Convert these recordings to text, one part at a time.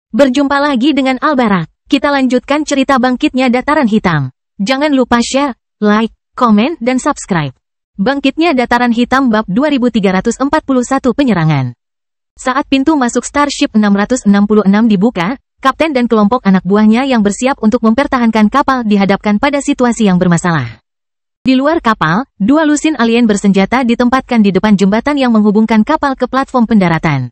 Berjumpa lagi dengan Albarak. Kita lanjutkan cerita bangkitnya Dataran Hitam. Jangan lupa share, like, komen, dan subscribe. Bangkitnya Dataran Hitam bab 2341 penyerangan. Saat pintu masuk Starship 666 dibuka, Kapten dan kelompok anak buahnya yang bersiap untuk mempertahankan kapal dihadapkan pada situasi yang bermasalah. Di luar kapal, dua lusin alien bersenjata ditempatkan di depan jembatan yang menghubungkan kapal ke platform pendaratan.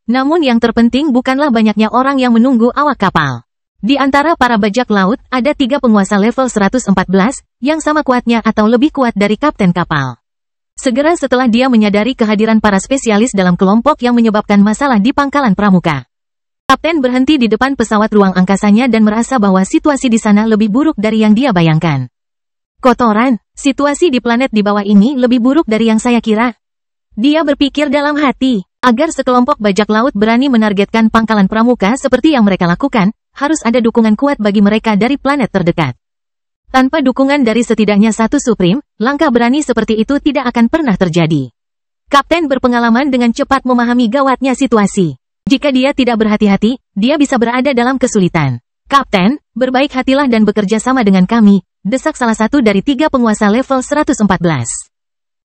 Namun yang terpenting bukanlah banyaknya orang yang menunggu awak kapal. Di antara para bajak laut, ada 3 penguasa level 114, yang sama kuatnya atau lebih kuat dari kapten kapal. Segera setelah dia menyadari kehadiran para spesialis dalam kelompok yang menyebabkan masalah di pangkalan pramuka. Kapten berhenti di depan pesawat ruang angkasanya dan merasa bahwa situasi di sana lebih buruk dari yang dia bayangkan. Kotoran, situasi di planet di bawah ini lebih buruk dari yang saya kira. Dia berpikir dalam hati. Agar sekelompok bajak laut berani menargetkan pangkalan pramuka seperti yang mereka lakukan, harus ada dukungan kuat bagi mereka dari planet terdekat. Tanpa dukungan dari setidaknya satu Supreme, langkah berani seperti itu tidak akan pernah terjadi. Kapten berpengalaman dengan cepat memahami gawatnya situasi. Jika dia tidak berhati-hati, dia bisa berada dalam kesulitan. Kapten, berbaik hatilah dan bekerja sama dengan kami, desak salah satu dari 3 penguasa level 114.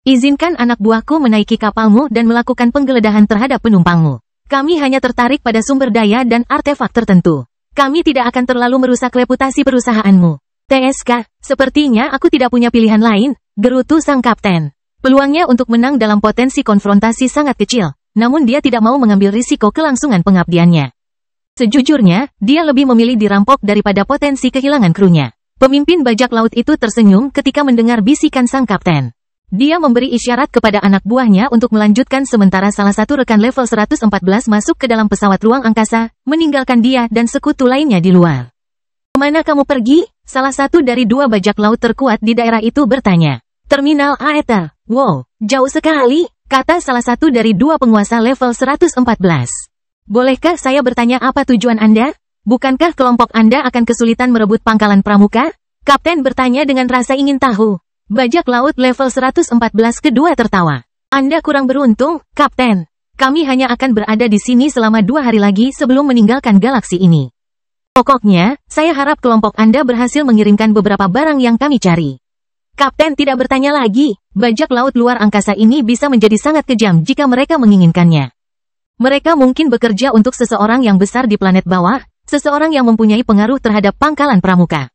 Izinkan anak buahku menaiki kapalmu dan melakukan penggeledahan terhadap penumpangmu. Kami hanya tertarik pada sumber daya dan artefak tertentu. Kami tidak akan terlalu merusak reputasi perusahaanmu. TSK, sepertinya aku tidak punya pilihan lain, gerutu sang kapten. Peluangnya untuk menang dalam potensi konfrontasi sangat kecil, namun dia tidak mau mengambil risiko kelangsungan pengabdiannya. Sejujurnya, dia lebih memilih dirampok daripada potensi kehilangan krunya. Pemimpin bajak laut itu tersenyum ketika mendengar bisikan sang kapten. Dia memberi isyarat kepada anak buahnya untuk melanjutkan sementara salah satu rekan level 114 masuk ke dalam pesawat ruang angkasa, meninggalkan dia dan sekutu lainnya di luar. "Kemana kamu pergi?" Salah satu dari 2 bajak laut terkuat di daerah itu bertanya. "Terminal Aether." "Wow, jauh sekali," kata salah satu dari 2 penguasa level 114. "Bolehkah saya bertanya apa tujuan Anda? Bukankah kelompok Anda akan kesulitan merebut pangkalan pramuka?" Kapten bertanya dengan rasa ingin tahu. Bajak laut level 114 kedua tertawa. "Anda kurang beruntung, Kapten. Kami hanya akan berada di sini selama 2 hari lagi sebelum meninggalkan galaksi ini. Pokoknya, saya harap kelompok Anda berhasil mengirimkan beberapa barang yang kami cari." Kapten tidak bertanya lagi. Bajak laut luar angkasa ini bisa menjadi sangat kejam jika mereka menginginkannya. Mereka mungkin bekerja untuk seseorang yang besar di planet bawah, seseorang yang mempunyai pengaruh terhadap pangkalan pramuka.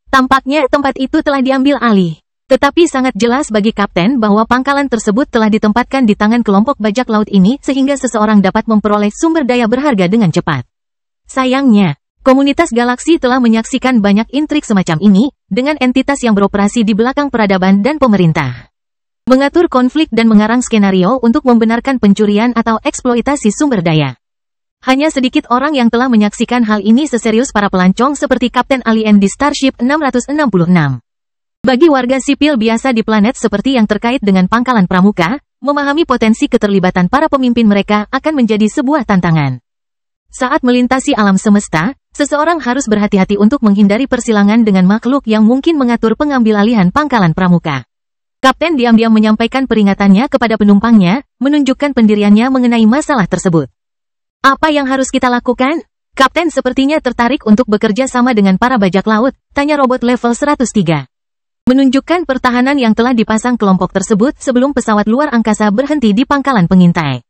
Tampaknya tempat itu telah diambil alih. Tetapi sangat jelas bagi Kapten bahwa pangkalan tersebut telah ditempatkan di tangan kelompok bajak laut ini sehingga seseorang dapat memperoleh sumber daya berharga dengan cepat. Sayangnya, komunitas galaksi telah menyaksikan banyak intrik semacam ini, dengan entitas yang beroperasi di belakang peradaban dan pemerintah. Mengatur konflik dan mengarang skenario untuk membenarkan pencurian atau eksploitasi sumber daya. Hanya sedikit orang yang telah menyaksikan hal ini seserius para pelancong seperti Kapten Alien di Starship 666. Bagi warga sipil biasa di planet seperti yang terkait dengan pangkalan pramuka, memahami potensi keterlibatan para pemimpin mereka akan menjadi sebuah tantangan. Saat melintasi alam semesta, seseorang harus berhati-hati untuk menghindari persilangan dengan makhluk yang mungkin mengatur pengambilalihan pangkalan pramuka. Kapten diam-diam menyampaikan peringatannya kepada penumpangnya, menunjukkan pendiriannya mengenai masalah tersebut. "Apa yang harus kita lakukan?" Kapten sepertinya tertarik untuk bekerja sama dengan para bajak laut, tanya robot level 103. Menunjukkan pertahanan yang telah dipasang kelompok tersebut sebelum pesawat luar angkasa berhenti di pangkalan pengintai.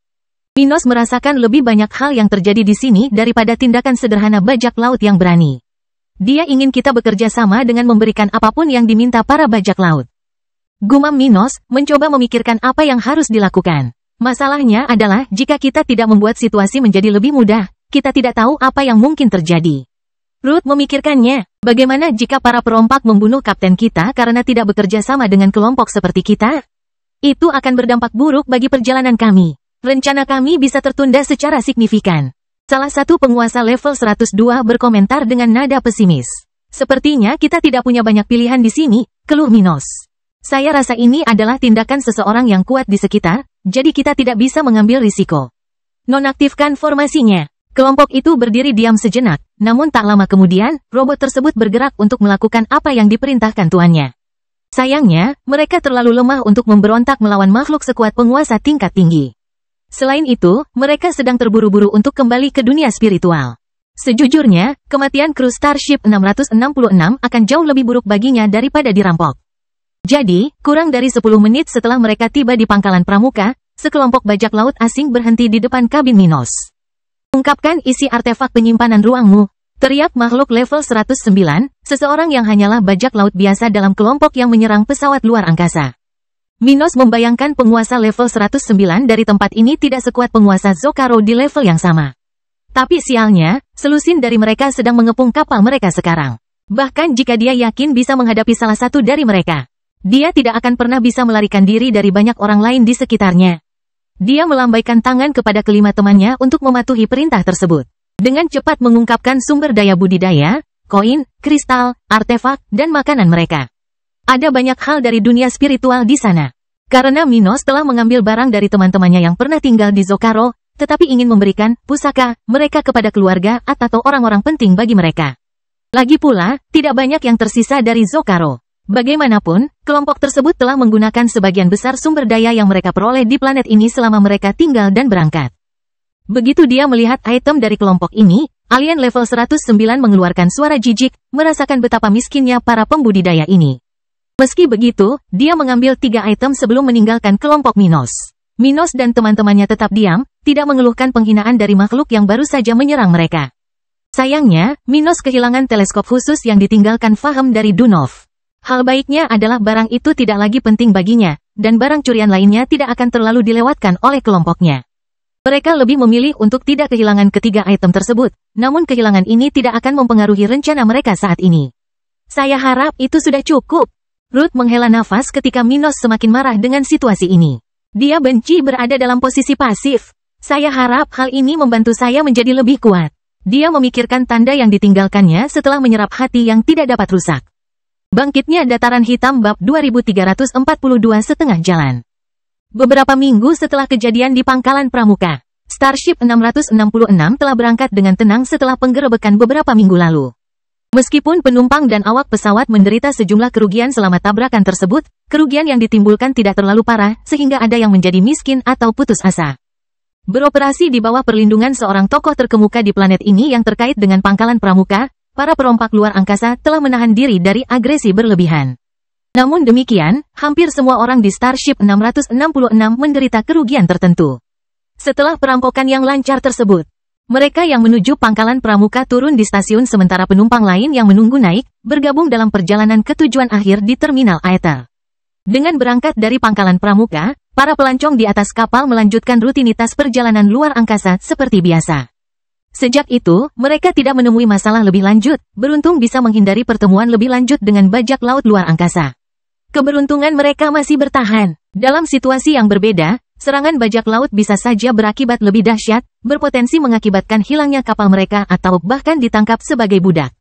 Minos merasakan lebih banyak hal yang terjadi di sini daripada tindakan sederhana bajak laut yang berani. Dia ingin kita bekerja sama dengan memberikan apapun yang diminta para bajak laut. Gumam Minos, mencoba memikirkan apa yang harus dilakukan. Masalahnya adalah jika kita tidak membuat situasi menjadi lebih mudah, kita tidak tahu apa yang mungkin terjadi. Ruth memikirkannya, bagaimana jika para perompak membunuh kapten kita karena tidak bekerja sama dengan kelompok seperti kita? Itu akan berdampak buruk bagi perjalanan kami. Rencana kami bisa tertunda secara signifikan. Salah satu penguasa level 102 berkomentar dengan nada pesimis. "Sepertinya kita tidak punya banyak pilihan di sini," keluh Minos. "Saya rasa ini adalah tindakan seseorang yang kuat di sekitar, jadi kita tidak bisa mengambil risiko." Nonaktifkan formasinya. Kelompok itu berdiri diam sejenak, namun tak lama kemudian, robot tersebut bergerak untuk melakukan apa yang diperintahkan tuannya. Sayangnya, mereka terlalu lemah untuk memberontak melawan makhluk sekuat penguasa tingkat tinggi. Selain itu, mereka sedang terburu-buru untuk kembali ke dunia spiritual. Sejujurnya, kematian kru Starship 666 akan jauh lebih buruk baginya daripada dirampok. Jadi, kurang dari 10 menit setelah mereka tiba di pangkalan pramuka, sekelompok bajak laut asing berhenti di depan kabin Minos. Ungkapkan isi artefak penyimpanan ruangmu, teriak makhluk level 109, seseorang yang hanyalah bajak laut biasa dalam kelompok yang menyerang pesawat luar angkasa. Minos membayangkan penguasa level 109 dari tempat ini tidak sekuat penguasa Zokaro di level yang sama. Tapi sialnya, selusin dari mereka sedang mengepung kapal mereka sekarang. Bahkan jika dia yakin bisa menghadapi salah satu dari mereka, dia tidak akan pernah bisa melarikan diri dari banyak orang lain di sekitarnya. Dia melambaikan tangan kepada kelima temannya untuk mematuhi perintah tersebut. Dengan cepat mengungkapkan sumber daya budidaya, koin, kristal, artefak, dan makanan mereka. Ada banyak hal dari dunia spiritual di sana. Karena Minos telah mengambil barang dari teman-temannya yang pernah tinggal di Zokaro, tetapi ingin memberikan pusaka mereka kepada keluarga atau orang-orang penting bagi mereka. Lagi pula, tidak banyak yang tersisa dari Zokaro. Bagaimanapun, kelompok tersebut telah menggunakan sebagian besar sumber daya yang mereka peroleh di planet ini selama mereka tinggal dan berangkat. Begitu dia melihat item dari kelompok ini, alien level 109 mengeluarkan suara jijik, merasakan betapa miskinnya para pembudidaya ini. Meski begitu, dia mengambil 3 item sebelum meninggalkan kelompok Minos. Minos dan teman-temannya tetap diam, tidak mengeluhkan penghinaan dari makhluk yang baru saja menyerang mereka. Sayangnya, Minos kehilangan teleskop khusus yang ditinggalkan Faham dari Dunov. Hal baiknya adalah barang itu tidak lagi penting baginya, dan barang curian lainnya tidak akan terlalu dilewatkan oleh kelompoknya. Mereka lebih memilih untuk tidak kehilangan ketiga item tersebut, namun kehilangan ini tidak akan mempengaruhi rencana mereka saat ini. Saya harap itu sudah cukup. Ruth menghela nafas ketika Minos semakin marah dengan situasi ini. Dia benci berada dalam posisi pasif. Saya harap hal ini membantu saya menjadi lebih kuat. Dia memikirkan tanda yang ditinggalkannya setelah menyerap hati yang tidak dapat rusak. Bangkitnya Dataran Hitam bab 2342 setengah jalan. Beberapa minggu setelah kejadian di pangkalan pramuka, Starship 666 telah berangkat dengan tenang setelah penggerebekan beberapa minggu lalu. Meskipun penumpang dan awak pesawat menderita sejumlah kerugian selama tabrakan tersebut, kerugian yang ditimbulkan tidak terlalu parah sehingga ada yang menjadi miskin atau putus asa. Beroperasi di bawah perlindungan seorang tokoh terkemuka di planet ini yang terkait dengan pangkalan pramuka, para perompak luar angkasa telah menahan diri dari agresi berlebihan. Namun demikian, hampir semua orang di Starship 666 menderita kerugian tertentu. Setelah perampokan yang lancar tersebut, mereka yang menuju pangkalan pramuka turun di stasiun sementara penumpang lain yang menunggu naik, bergabung dalam perjalanan ke tujuan akhir di Terminal Aether. Dengan berangkat dari pangkalan pramuka, para pelancong di atas kapal melanjutkan rutinitas perjalanan luar angkasa seperti biasa. Sejak itu, mereka tidak menemui masalah lebih lanjut, beruntung bisa menghindari pertemuan lebih lanjut dengan bajak laut luar angkasa. Keberuntungan mereka masih bertahan. Dalam situasi yang berbeda, serangan bajak laut bisa saja berakibat lebih dahsyat, berpotensi mengakibatkan hilangnya kapal mereka atau bahkan ditangkap sebagai budak.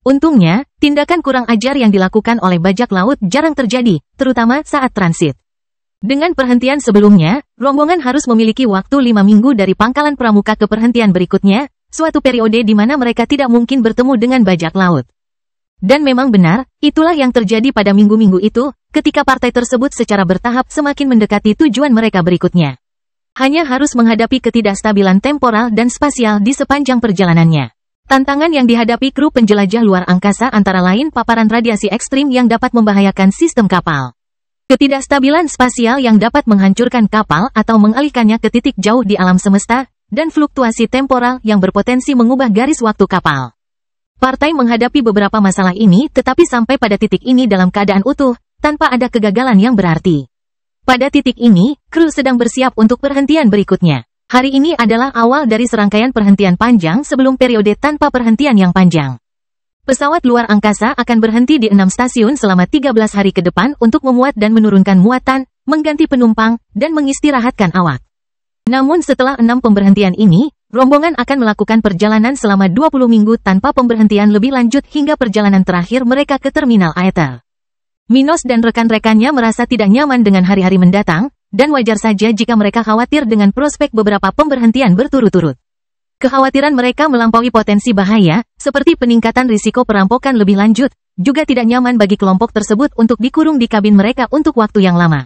Untungnya, tindakan kurang ajar yang dilakukan oleh bajak laut jarang terjadi, terutama saat transit. Dengan perhentian sebelumnya, rombongan harus memiliki waktu 5 minggu dari pangkalan pramuka ke perhentian berikutnya, suatu periode di mana mereka tidak mungkin bertemu dengan bajak laut. Dan memang benar, itulah yang terjadi pada minggu-minggu itu, ketika partai tersebut secara bertahap semakin mendekati tujuan mereka berikutnya. Hanya harus menghadapi ketidakstabilan temporal dan spasial di sepanjang perjalanannya. Tantangan yang dihadapi kru penjelajah luar angkasa antara lain paparan radiasi ekstrim yang dapat membahayakan sistem kapal. Ketidakstabilan spasial yang dapat menghancurkan kapal atau mengalihkannya ke titik jauh di alam semesta, dan fluktuasi temporal yang berpotensi mengubah garis waktu kapal. Partai menghadapi beberapa masalah ini tetapi sampai pada titik ini dalam keadaan utuh, tanpa ada kegagalan yang berarti. Pada titik ini, kru sedang bersiap untuk perhentian berikutnya. Hari ini adalah awal dari serangkaian perhentian panjang sebelum periode tanpa perhentian yang panjang. Pesawat luar angkasa akan berhenti di 6 stasiun selama 13 hari ke depan untuk memuat dan menurunkan muatan, mengganti penumpang, dan mengistirahatkan awak. Namun setelah 6 pemberhentian ini, rombongan akan melakukan perjalanan selama 20 minggu tanpa pemberhentian lebih lanjut hingga perjalanan terakhir mereka ke Terminal Aether. Minos dan rekan-rekannya merasa tidak nyaman dengan hari-hari mendatang, dan wajar saja jika mereka khawatir dengan prospek beberapa pemberhentian berturut-turut. Kekhawatiran mereka melampaui potensi bahaya, seperti peningkatan risiko perampokan lebih lanjut, juga tidak nyaman bagi kelompok tersebut untuk dikurung di kabin mereka untuk waktu yang lama.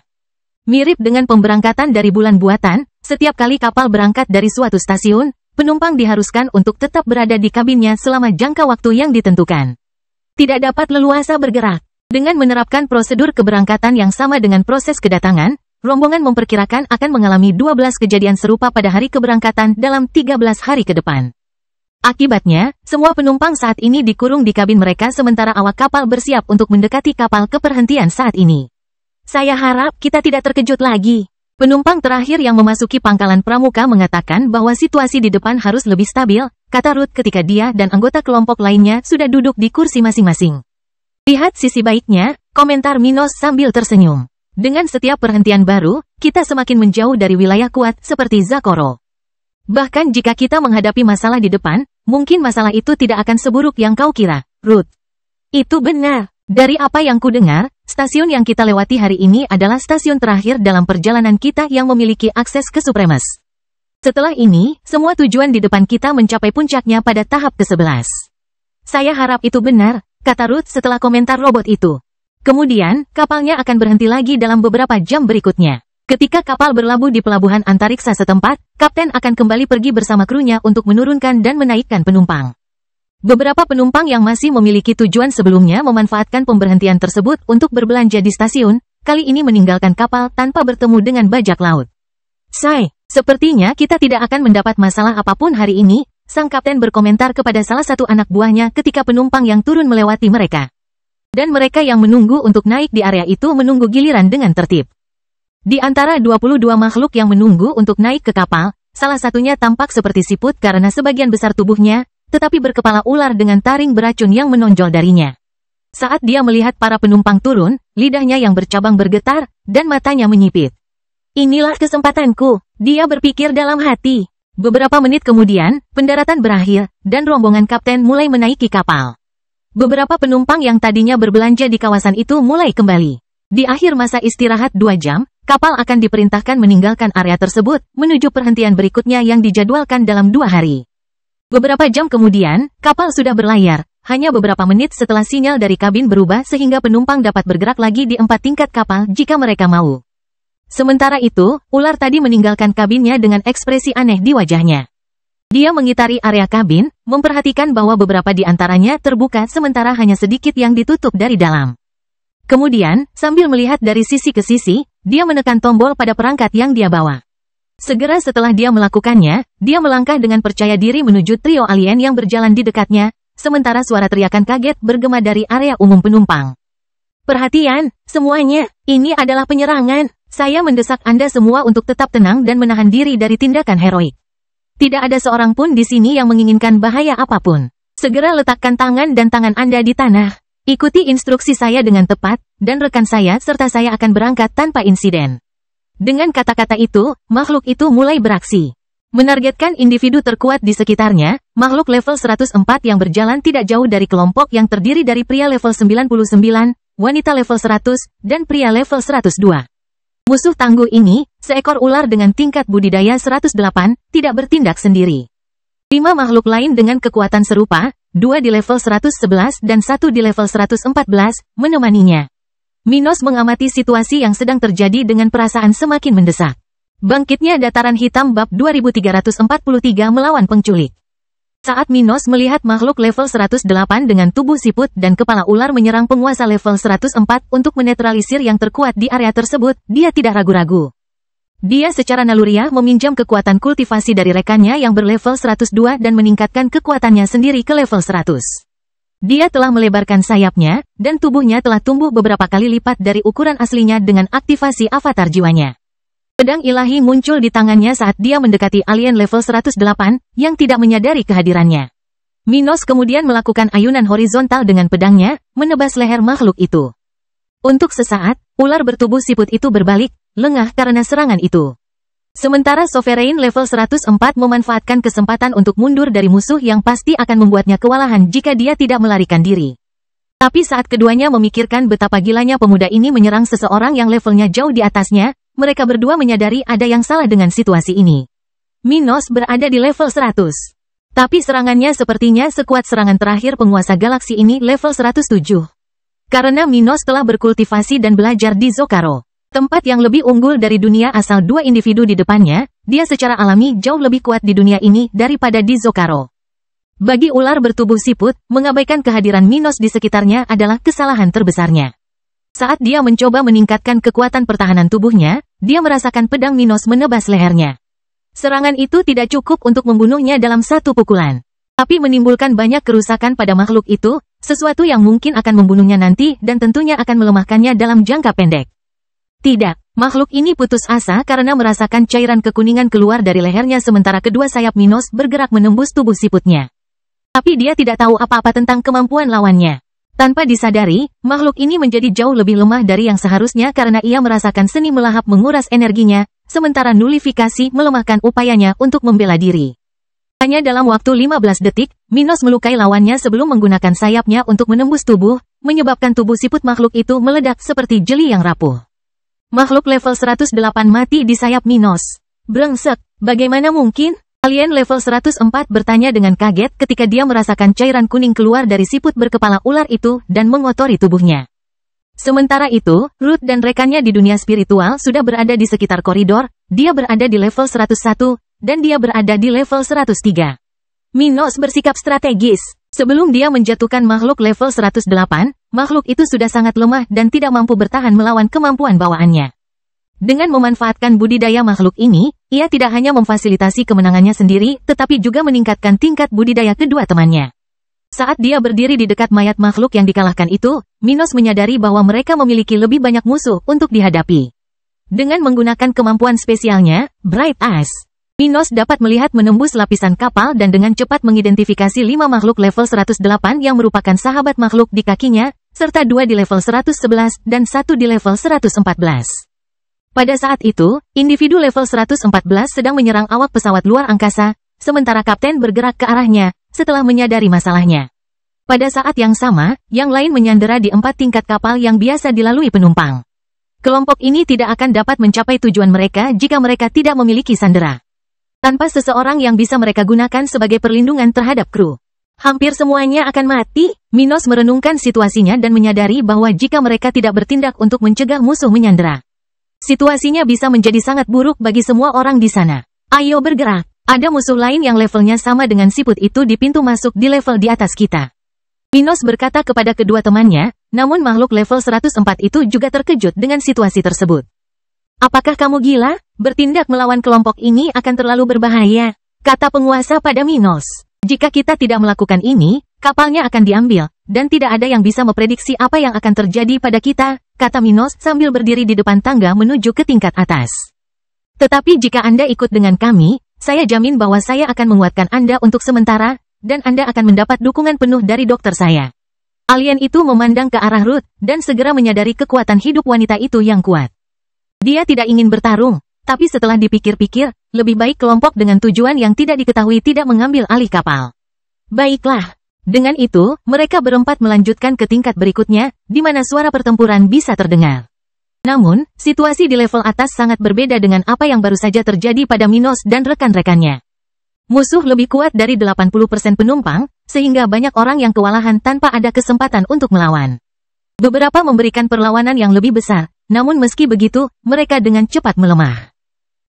Mirip dengan pemberangkatan dari bulan buatan, setiap kali kapal berangkat dari suatu stasiun, penumpang diharuskan untuk tetap berada di kabinnya selama jangka waktu yang ditentukan. Tidak dapat leluasa bergerak. Dengan menerapkan prosedur keberangkatan yang sama dengan proses kedatangan, rombongan memperkirakan akan mengalami 12 kejadian serupa pada hari keberangkatan dalam 13 hari ke depan. Akibatnya, semua penumpang saat ini dikurung di kabin mereka sementara awak kapal bersiap untuk mendekati kapal ke perhentian saat ini. Saya harap kita tidak terkejut lagi. Penumpang terakhir yang memasuki pangkalan pramuka mengatakan bahwa situasi di depan harus lebih stabil, kata Ruth ketika dia dan anggota kelompok lainnya sudah duduk di kursi masing-masing. Lihat sisi baiknya, komentar Minos sambil tersenyum. Dengan setiap perhentian baru, kita semakin menjauh dari wilayah kuat seperti Zakoro. Bahkan jika kita menghadapi masalah di depan, mungkin masalah itu tidak akan seburuk yang kau kira, Ruth. Itu benar. Dari apa yang ku dengar, stasiun yang kita lewati hari ini adalah stasiun terakhir dalam perjalanan kita yang memiliki akses ke Supremes. Setelah ini, semua tujuan di depan kita mencapai puncaknya pada tahap ke-11. Saya harap itu benar, kata Ruth setelah komentar robot itu. Kemudian, kapalnya akan berhenti lagi dalam beberapa jam berikutnya. Ketika kapal berlabuh di pelabuhan antariksa setempat, kapten akan kembali pergi bersama krunya untuk menurunkan dan menaikkan penumpang. Beberapa penumpang yang masih memiliki tujuan sebelumnya memanfaatkan pemberhentian tersebut untuk berbelanja di stasiun, kali ini meninggalkan kapal tanpa bertemu dengan bajak laut. Say, sepertinya kita tidak akan mendapat masalah apapun hari ini, sang kapten berkomentar kepada salah satu anak buahnya ketika penumpang yang turun melewati mereka. Dan mereka yang menunggu untuk naik di area itu menunggu giliran dengan tertib. Di antara 22 makhluk yang menunggu untuk naik ke kapal, salah satunya tampak seperti siput karena sebagian besar tubuhnya, tetapi berkepala ular dengan taring beracun yang menonjol darinya. Saat dia melihat para penumpang turun, lidahnya yang bercabang bergetar, dan matanya menyipit. Inilah kesempatanku, dia berpikir dalam hati. Beberapa menit kemudian, pendaratan berakhir, dan rombongan kapten mulai menaiki kapal. Beberapa penumpang yang tadinya berbelanja di kawasan itu mulai kembali. Di akhir masa istirahat 2 jam, kapal akan diperintahkan meninggalkan area tersebut, menuju perhentian berikutnya yang dijadwalkan dalam 2 hari. Beberapa jam kemudian, kapal sudah berlayar, hanya beberapa menit setelah sinyal dari kabin berubah sehingga penumpang dapat bergerak lagi di 4 tingkat kapal jika mereka mau. Sementara itu, ular tadi meninggalkan kabinnya dengan ekspresi aneh di wajahnya. Dia mengitari area kabin, memperhatikan bahwa beberapa di antaranya terbuka sementara hanya sedikit yang ditutup dari dalam. Kemudian, sambil melihat dari sisi ke sisi, dia menekan tombol pada perangkat yang dia bawa. Segera setelah dia melakukannya, dia melangkah dengan percaya diri menuju trio alien yang berjalan di dekatnya, sementara suara teriakan kaget bergema dari area umum penumpang. Perhatian, semuanya, ini adalah penyerangan. Saya mendesak Anda semua untuk tetap tenang dan menahan diri dari tindakan heroik. Tidak ada seorang pun di sini yang menginginkan bahaya apapun. Segera letakkan tangan dan tangan Anda di tanah. Ikuti instruksi saya dengan tepat, dan rekan saya serta saya akan berangkat tanpa insiden. Dengan kata-kata itu, makhluk itu mulai beraksi. Menargetkan individu terkuat di sekitarnya, makhluk level 104 yang berjalan tidak jauh dari kelompok yang terdiri dari pria level 99, wanita level 100, dan pria level 102. Musuh tangguh ini, seekor ular dengan tingkat budidaya 108, tidak bertindak sendiri. 5 makhluk lain dengan kekuatan serupa, 2 di level 111 dan 1 di level 114, menemaninya. Minos mengamati situasi yang sedang terjadi dengan perasaan semakin mendesak. Bangkitnya dataran hitam bab 2343 melawan penculik. Saat Minos melihat makhluk level 108 dengan tubuh siput dan kepala ular menyerang penguasa level 104 untuk menetralisir yang terkuat di area tersebut, dia tidak ragu-ragu. Dia secara naluriah meminjam kekuatan kultivasi dari rekannya yang berlevel 102 dan meningkatkan kekuatannya sendiri ke level 100. Dia telah melebarkan sayapnya, dan tubuhnya telah tumbuh beberapa kali lipat dari ukuran aslinya dengan aktivasi avatar jiwanya. Pedang ilahi muncul di tangannya saat dia mendekati alien level 108, yang tidak menyadari kehadirannya. Minos kemudian melakukan ayunan horizontal dengan pedangnya, menebas leher makhluk itu. Untuk sesaat, ular bertubuh siput itu berbalik, lengah karena serangan itu. Sementara Sovereign level 104 memanfaatkan kesempatan untuk mundur dari musuh yang pasti akan membuatnya kewalahan jika dia tidak melarikan diri. Tapi saat keduanya memikirkan betapa gilanya pemuda ini menyerang seseorang yang levelnya jauh di atasnya, mereka berdua menyadari ada yang salah dengan situasi ini. Minos berada di level 100. Tapi serangannya sepertinya sekuat serangan terakhir penguasa galaksi ini level 107. Karena Minos telah berkultivasi dan belajar di Zokaro. Tempat yang lebih unggul dari dunia asal 2 individu di depannya, dia secara alami jauh lebih kuat di dunia ini daripada di Zocaro. Bagi ular bertubuh siput, mengabaikan kehadiran Minos di sekitarnya adalah kesalahan terbesarnya. Saat dia mencoba meningkatkan kekuatan pertahanan tubuhnya, dia merasakan pedang Minos menebas lehernya. Serangan itu tidak cukup untuk membunuhnya dalam satu pukulan, tapi menimbulkan banyak kerusakan pada makhluk itu, sesuatu yang mungkin akan membunuhnya nanti dan tentunya akan melemahkannya dalam jangka pendek. Tidak, makhluk ini putus asa karena merasakan cairan kekuningan keluar dari lehernya sementara kedua sayap Minos bergerak menembus tubuh siputnya. Tapi dia tidak tahu apa-apa tentang kemampuan lawannya. Tanpa disadari, makhluk ini menjadi jauh lebih lemah dari yang seharusnya karena ia merasakan seni melahap menguras energinya, sementara nulifikasi melemahkan upayanya untuk membela diri. Hanya dalam waktu 15 detik, Minos melukai lawannya sebelum menggunakan sayapnya untuk menembus tubuh, menyebabkan tubuh siput makhluk itu meledak seperti jeli yang rapuh. Makhluk level 108 mati di sayap Minos. Brengsek, bagaimana mungkin? Alien level 104 bertanya dengan kaget ketika dia merasakan cairan kuning keluar dari siput berkepala ular itu dan mengotori tubuhnya. Sementara itu, Ruth dan rekannya di dunia spiritual sudah berada di sekitar koridor, dia berada di level 101, dan dia berada di level 103. Minos bersikap strategis. Sebelum dia menjatuhkan makhluk level 108, makhluk itu sudah sangat lemah dan tidak mampu bertahan melawan kemampuan bawaannya. Dengan memanfaatkan budidaya makhluk ini, ia tidak hanya memfasilitasi kemenangannya sendiri, tetapi juga meningkatkan tingkat budidaya kedua temannya. Saat dia berdiri di dekat mayat makhluk yang dikalahkan itu, Minos menyadari bahwa mereka memiliki lebih banyak musuh untuk dihadapi. Dengan menggunakan kemampuan spesialnya, Bright Eyes, Minos dapat melihat menembus lapisan kapal dan dengan cepat mengidentifikasi 5 makhluk level 108 yang merupakan sahabat makhluk di kakinya, serta 2 di level 111 dan 1 di level 114. Pada saat itu, individu level 114 sedang menyerang awak pesawat luar angkasa, sementara kapten bergerak ke arahnya, setelah menyadari masalahnya. Pada saat yang sama, yang lain menyandera di 4 tingkat kapal yang biasa dilalui penumpang. Kelompok ini tidak akan dapat mencapai tujuan mereka jika mereka tidak memiliki sandera. Tanpa seseorang yang bisa mereka gunakan sebagai perlindungan terhadap kru, hampir semuanya akan mati. Minos merenungkan situasinya dan menyadari bahwa jika mereka tidak bertindak untuk mencegah musuh menyandera, situasinya bisa menjadi sangat buruk bagi semua orang di sana. Ayo bergerak. Ada musuh lain yang levelnya sama dengan siput itu di pintu masuk di level di atas kita. Minos berkata kepada kedua temannya, namun makhluk level 104 itu juga terkejut dengan situasi tersebut. Apakah kamu gila? Bertindak melawan kelompok ini akan terlalu berbahaya, kata penguasa pada Minos. Jika kita tidak melakukan ini, kapalnya akan diambil, dan tidak ada yang bisa memprediksi apa yang akan terjadi pada kita, kata Minos sambil berdiri di depan tangga menuju ke tingkat atas. Tetapi jika Anda ikut dengan kami, saya jamin bahwa saya akan menguatkan Anda untuk sementara, dan Anda akan mendapat dukungan penuh dari dokter saya. Alien itu memandang ke arah Ruth, dan segera menyadari kekuatan hidup wanita itu yang kuat. Dia tidak ingin bertarung, tapi setelah dipikir-pikir, lebih baik kelompok dengan tujuan yang tidak diketahui tidak mengambil alih kapal. Baiklah. Dengan itu, mereka berempat melanjutkan ke tingkat berikutnya, di mana suara pertempuran bisa terdengar. Namun, situasi di level atas sangat berbeda dengan apa yang baru saja terjadi pada Minos dan rekan-rekannya. Musuh lebih kuat dari 80% penumpang, sehingga banyak orang yang kewalahan tanpa ada kesempatan untuk melawan. Beberapa memberikan perlawanan yang lebih besar, namun meski begitu, mereka dengan cepat melemah.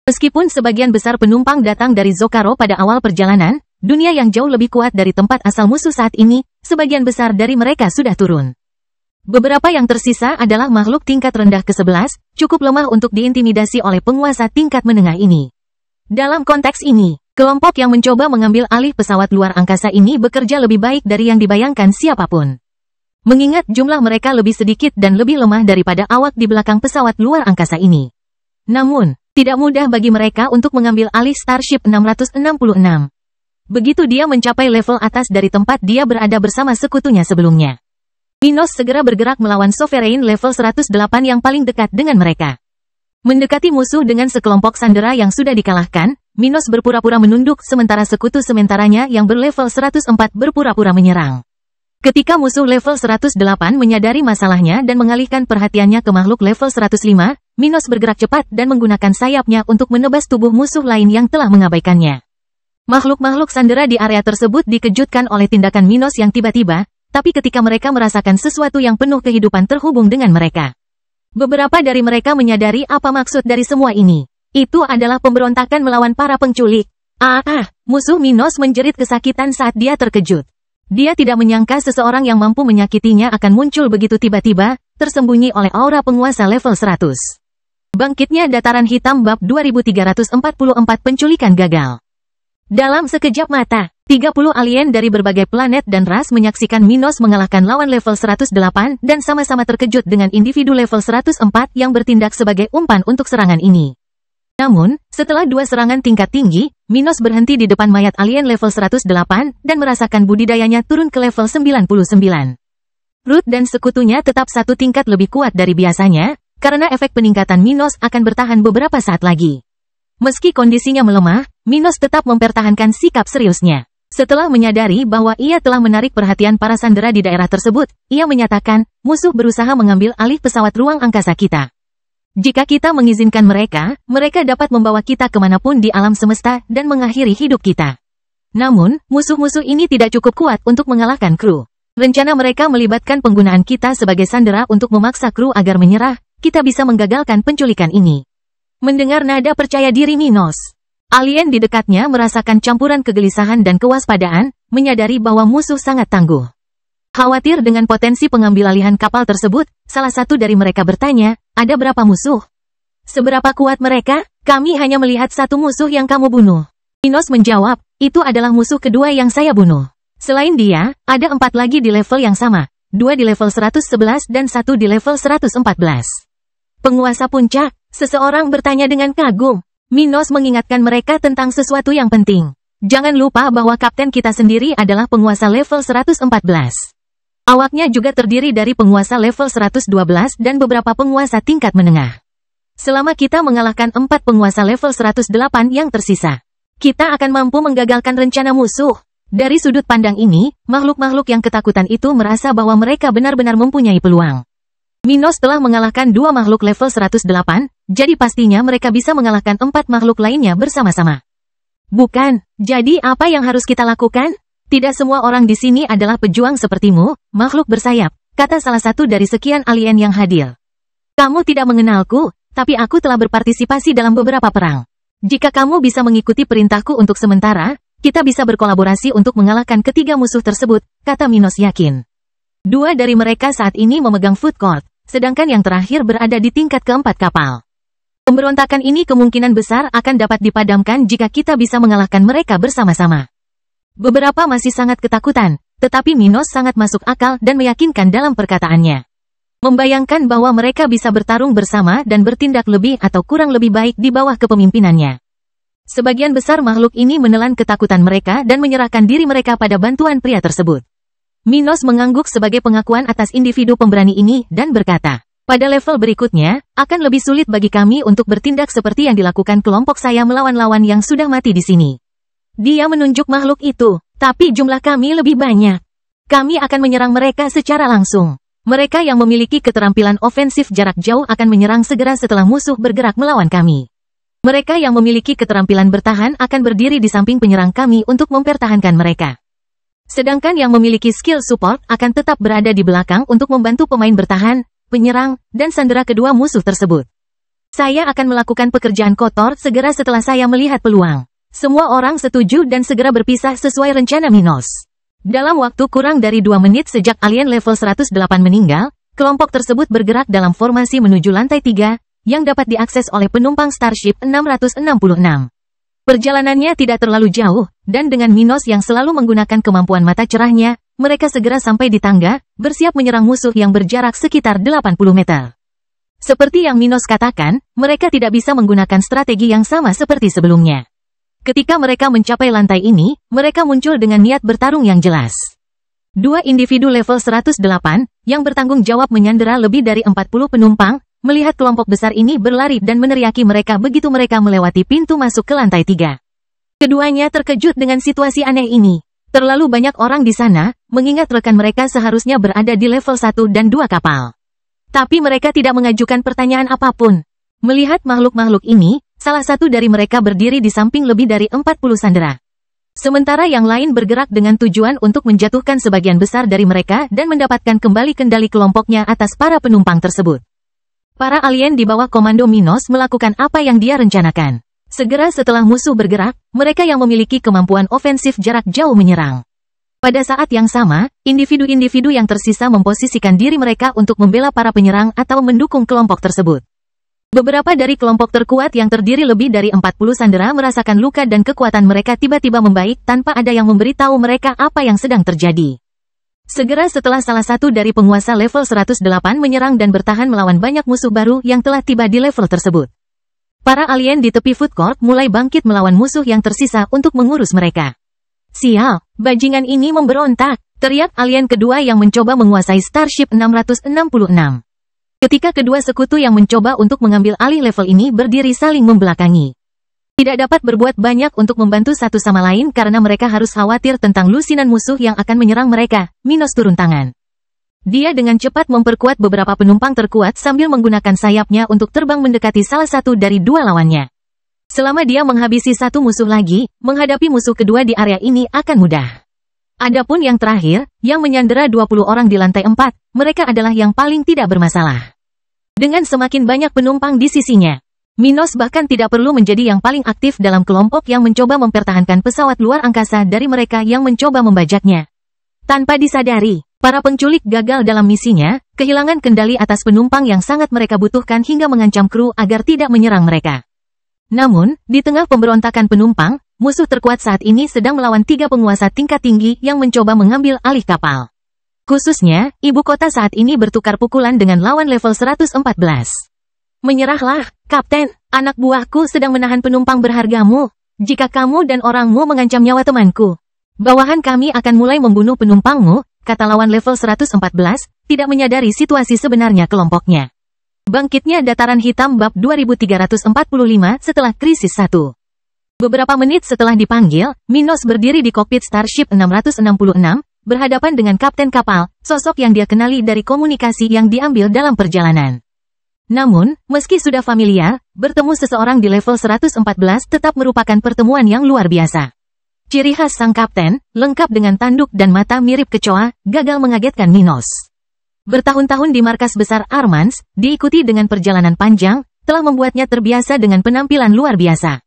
Meskipun sebagian besar penumpang datang dari Zocaro pada awal perjalanan, dunia yang jauh lebih kuat dari tempat asal musuh saat ini, sebagian besar dari mereka sudah turun. Beberapa yang tersisa adalah makhluk tingkat rendah ke-11, cukup lemah untuk diintimidasi oleh penguasa tingkat menengah ini. Dalam konteks ini, kelompok yang mencoba mengambil alih pesawat luar angkasa ini bekerja lebih baik dari yang dibayangkan siapapun. Mengingat jumlah mereka lebih sedikit dan lebih lemah daripada awak di belakang pesawat luar angkasa ini. Namun, tidak mudah bagi mereka untuk mengambil alih Starship 666. Begitu dia mencapai level atas dari tempat dia berada bersama sekutunya sebelumnya, Minos segera bergerak melawan Sovereign level 108 yang paling dekat dengan mereka. Mendekati musuh dengan sekelompok sandera yang sudah dikalahkan, Minos berpura-pura menunduk sementara sekutu sementaranya yang berlevel 104 berpura-pura menyerang. Ketika musuh level 108 menyadari masalahnya dan mengalihkan perhatiannya ke makhluk level 105, Minos bergerak cepat dan menggunakan sayapnya untuk menebas tubuh musuh lain yang telah mengabaikannya. Makhluk-makhluk sandera di area tersebut dikejutkan oleh tindakan Minos yang tiba-tiba, tapi ketika mereka merasakan sesuatu yang penuh kehidupan terhubung dengan mereka. Beberapa dari mereka menyadari apa maksud dari semua ini. Itu adalah pemberontakan melawan para penculik. Musuh Minos menjerit kesakitan saat dia terkejut. Dia tidak menyangka seseorang yang mampu menyakitinya akan muncul begitu tiba-tiba, tersembunyi oleh aura penguasa level 100. Bangkitnya Dataran Hitam bab 2344 penculikan gagal. Dalam sekejap mata, 30 alien dari berbagai planet dan ras menyaksikan Minos mengalahkan lawan level 108 dan sama-sama terkejut dengan individu level 104 yang bertindak sebagai umpan untuk serangan ini. Namun, setelah 2 serangan tingkat tinggi, Minos berhenti di depan mayat alien level 108 dan merasakan budidayanya turun ke level 99. Root dan sekutunya tetap 1 tingkat lebih kuat dari biasanya, karena efek peningkatan Minos akan bertahan beberapa saat lagi. Meski kondisinya melemah, Minos tetap mempertahankan sikap seriusnya. Setelah menyadari bahwa ia telah menarik perhatian para sandera di daerah tersebut, ia menyatakan, musuh berusaha mengambil alih pesawat ruang angkasa kita. Jika kita mengizinkan mereka, mereka dapat membawa kita kemanapun di alam semesta dan mengakhiri hidup kita. Namun, musuh-musuh ini tidak cukup kuat untuk mengalahkan kru. Rencana mereka melibatkan penggunaan kita sebagai sandera untuk memaksa kru agar menyerah, kita bisa menggagalkan penculikan ini. Mendengar nada percaya diri Minos, alien di dekatnya merasakan campuran kegelisahan dan kewaspadaan, menyadari bahwa musuh sangat tangguh. Khawatir dengan potensi pengambilalihan kapal tersebut, salah satu dari mereka bertanya, ada berapa musuh? Seberapa kuat mereka? Kami hanya melihat 1 musuh yang kamu bunuh. Minos menjawab, itu adalah musuh kedua yang saya bunuh. Selain dia, ada 4 lagi di level yang sama, 2 di level 111 dan 1 di level 114. Penguasa puncak, seseorang bertanya dengan kagum. Minos mengingatkan mereka tentang sesuatu yang penting. Jangan lupa bahwa kapten kita sendiri adalah penguasa level 114. Awaknya juga terdiri dari penguasa level 112 dan beberapa penguasa tingkat menengah. Selama kita mengalahkan 4 penguasa level 108 yang tersisa, kita akan mampu menggagalkan rencana musuh. Dari sudut pandang ini, makhluk-makhluk yang ketakutan itu merasa bahwa mereka benar-benar mempunyai peluang. Minos telah mengalahkan 2 makhluk level 108, jadi pastinya mereka bisa mengalahkan 4 makhluk lainnya bersama-sama. Bukan, jadi apa yang harus kita lakukan? Tidak semua orang di sini adalah pejuang sepertimu, makhluk bersayap, kata salah satu dari sekian alien yang hadir. Kamu tidak mengenalku, tapi aku telah berpartisipasi dalam beberapa perang. Jika kamu bisa mengikuti perintahku untuk sementara, kita bisa berkolaborasi untuk mengalahkan ketiga musuh tersebut, kata Minos yakin. 2 dari mereka saat ini memegang food court, sedangkan yang terakhir berada di tingkat keempat kapal. Pemberontakan ini kemungkinan besar akan dapat dipadamkan jika kita bisa mengalahkan mereka bersama-sama. Beberapa masih sangat ketakutan, tetapi Minos sangat masuk akal dan meyakinkan dalam perkataannya. Membayangkan bahwa mereka bisa bertarung bersama dan bertindak lebih atau kurang lebih baik di bawah kepemimpinannya. Sebagian besar makhluk ini menelan ketakutan mereka dan menyerahkan diri mereka pada bantuan pria tersebut. Minos mengangguk sebagai pengakuan atas individu pemberani ini dan berkata, pada level berikutnya, akan lebih sulit bagi kami untuk bertindak seperti yang dilakukan kelompok saya melawan lawan yang sudah mati di sini. Dia menunjuk makhluk itu, tapi jumlah kami lebih banyak. Kami akan menyerang mereka secara langsung. Mereka yang memiliki keterampilan ofensif jarak jauh akan menyerang segera setelah musuh bergerak melawan kami. Mereka yang memiliki keterampilan bertahan akan berdiri di samping penyerang kami untuk mempertahankan mereka. Sedangkan yang memiliki skill support akan tetap berada di belakang untuk membantu pemain bertahan, penyerang, dan sandera kedua musuh tersebut. Saya akan melakukan pekerjaan kotor segera setelah saya melihat peluang. Semua orang setuju dan segera berpisah sesuai rencana Minos. Dalam waktu kurang dari 2 menit sejak alien level 108 meninggal, kelompok tersebut bergerak dalam formasi menuju lantai 3, yang dapat diakses oleh penumpang Starship 666. Perjalanannya tidak terlalu jauh, dan dengan Minos yang selalu menggunakan kemampuan mata cerahnya, mereka segera sampai di tangga, bersiap menyerang musuh yang berjarak sekitar 80 meter. Seperti yang Minos katakan, mereka tidak bisa menggunakan strategi yang sama seperti sebelumnya. Ketika mereka mencapai lantai ini, mereka muncul dengan niat bertarung yang jelas. 2 individu level 108, yang bertanggung jawab menyandera lebih dari 40 penumpang, melihat kelompok besar ini berlari dan meneriaki mereka begitu mereka melewati pintu masuk ke lantai 3. Keduanya terkejut dengan situasi aneh ini. Terlalu banyak orang di sana, mengingat rekan mereka seharusnya berada di level 1 dan 2 kapal. Tapi mereka tidak mengajukan pertanyaan apapun. Melihat makhluk-makhluk ini, salah satu dari mereka berdiri di samping lebih dari 40 sandera. Sementara yang lain bergerak dengan tujuan untuk menjatuhkan sebagian besar dari mereka dan mendapatkan kembali kendali kelompoknya atas para penumpang tersebut. Para alien di bawah komando Minos melakukan apa yang dia rencanakan. Segera setelah musuh bergerak, mereka yang memiliki kemampuan ofensif jarak jauh menyerang. Pada saat yang sama, individu-individu yang tersisa memposisikan diri mereka untuk membela para penyerang atau mendukung kelompok tersebut. Beberapa dari kelompok terkuat yang terdiri lebih dari 40 sandera merasakan luka dan kekuatan mereka tiba-tiba membaik tanpa ada yang memberitahu mereka apa yang sedang terjadi. Segera setelah salah satu dari penguasa level 108 menyerang dan bertahan melawan banyak musuh baru yang telah tiba di level tersebut. Para alien di tepi food court mulai bangkit melawan musuh yang tersisa untuk mengurus mereka. Sial, bajingan ini memberontak, teriak alien kedua yang mencoba menguasai Starship 666. Ketika kedua sekutu yang mencoba untuk mengambil alih level ini berdiri saling membelakangi. Tidak dapat berbuat banyak untuk membantu satu sama lain karena mereka harus khawatir tentang lusinan musuh yang akan menyerang mereka. Minos turun tangan. Dia dengan cepat memperkuat beberapa penumpang terkuat sambil menggunakan sayapnya untuk terbang mendekati salah satu dari dua lawannya. Selama dia menghabisi satu musuh lagi, menghadapi musuh kedua di area ini akan mudah. Adapun yang terakhir, yang menyandera 20 orang di lantai 4, mereka adalah yang paling tidak bermasalah. Dengan semakin banyak penumpang di sisinya, Minos bahkan tidak perlu menjadi yang paling aktif dalam kelompok yang mencoba mempertahankan pesawat luar angkasa dari mereka yang mencoba membajaknya. Tanpa disadari, para penculik gagal dalam misinya, kehilangan kendali atas penumpang yang sangat mereka butuhkan hingga mengancam kru agar tidak menyerang mereka. Namun, di tengah pemberontakan penumpang, musuh terkuat saat ini sedang melawan 3 penguasa tingkat tinggi yang mencoba mengambil alih kapal. Khususnya, ibu kota saat ini bertukar pukulan dengan lawan level 114. Menyerahlah, Kapten, anak buahku sedang menahan penumpang berhargamu. Jika kamu dan orangmu mengancam nyawa temanku, bawahan kami akan mulai membunuh penumpangmu, kata lawan level 114, tidak menyadari situasi sebenarnya kelompoknya. Bangkitnya Dataran Hitam bab 2345 setelah krisis 1. Beberapa menit setelah dipanggil, Minos berdiri di kokpit Starship 666, berhadapan dengan kapten kapal, sosok yang dia kenali dari komunikasi yang diambil dalam perjalanan. Namun, meski sudah familiar, bertemu seseorang di level 114 tetap merupakan pertemuan yang luar biasa. Ciri khas sang kapten, lengkap dengan tanduk dan mata mirip kecoa, gagal mengagetkan Minos. Bertahun-tahun di markas besar Armans, diikuti dengan perjalanan panjang, telah membuatnya terbiasa dengan penampilan luar biasa.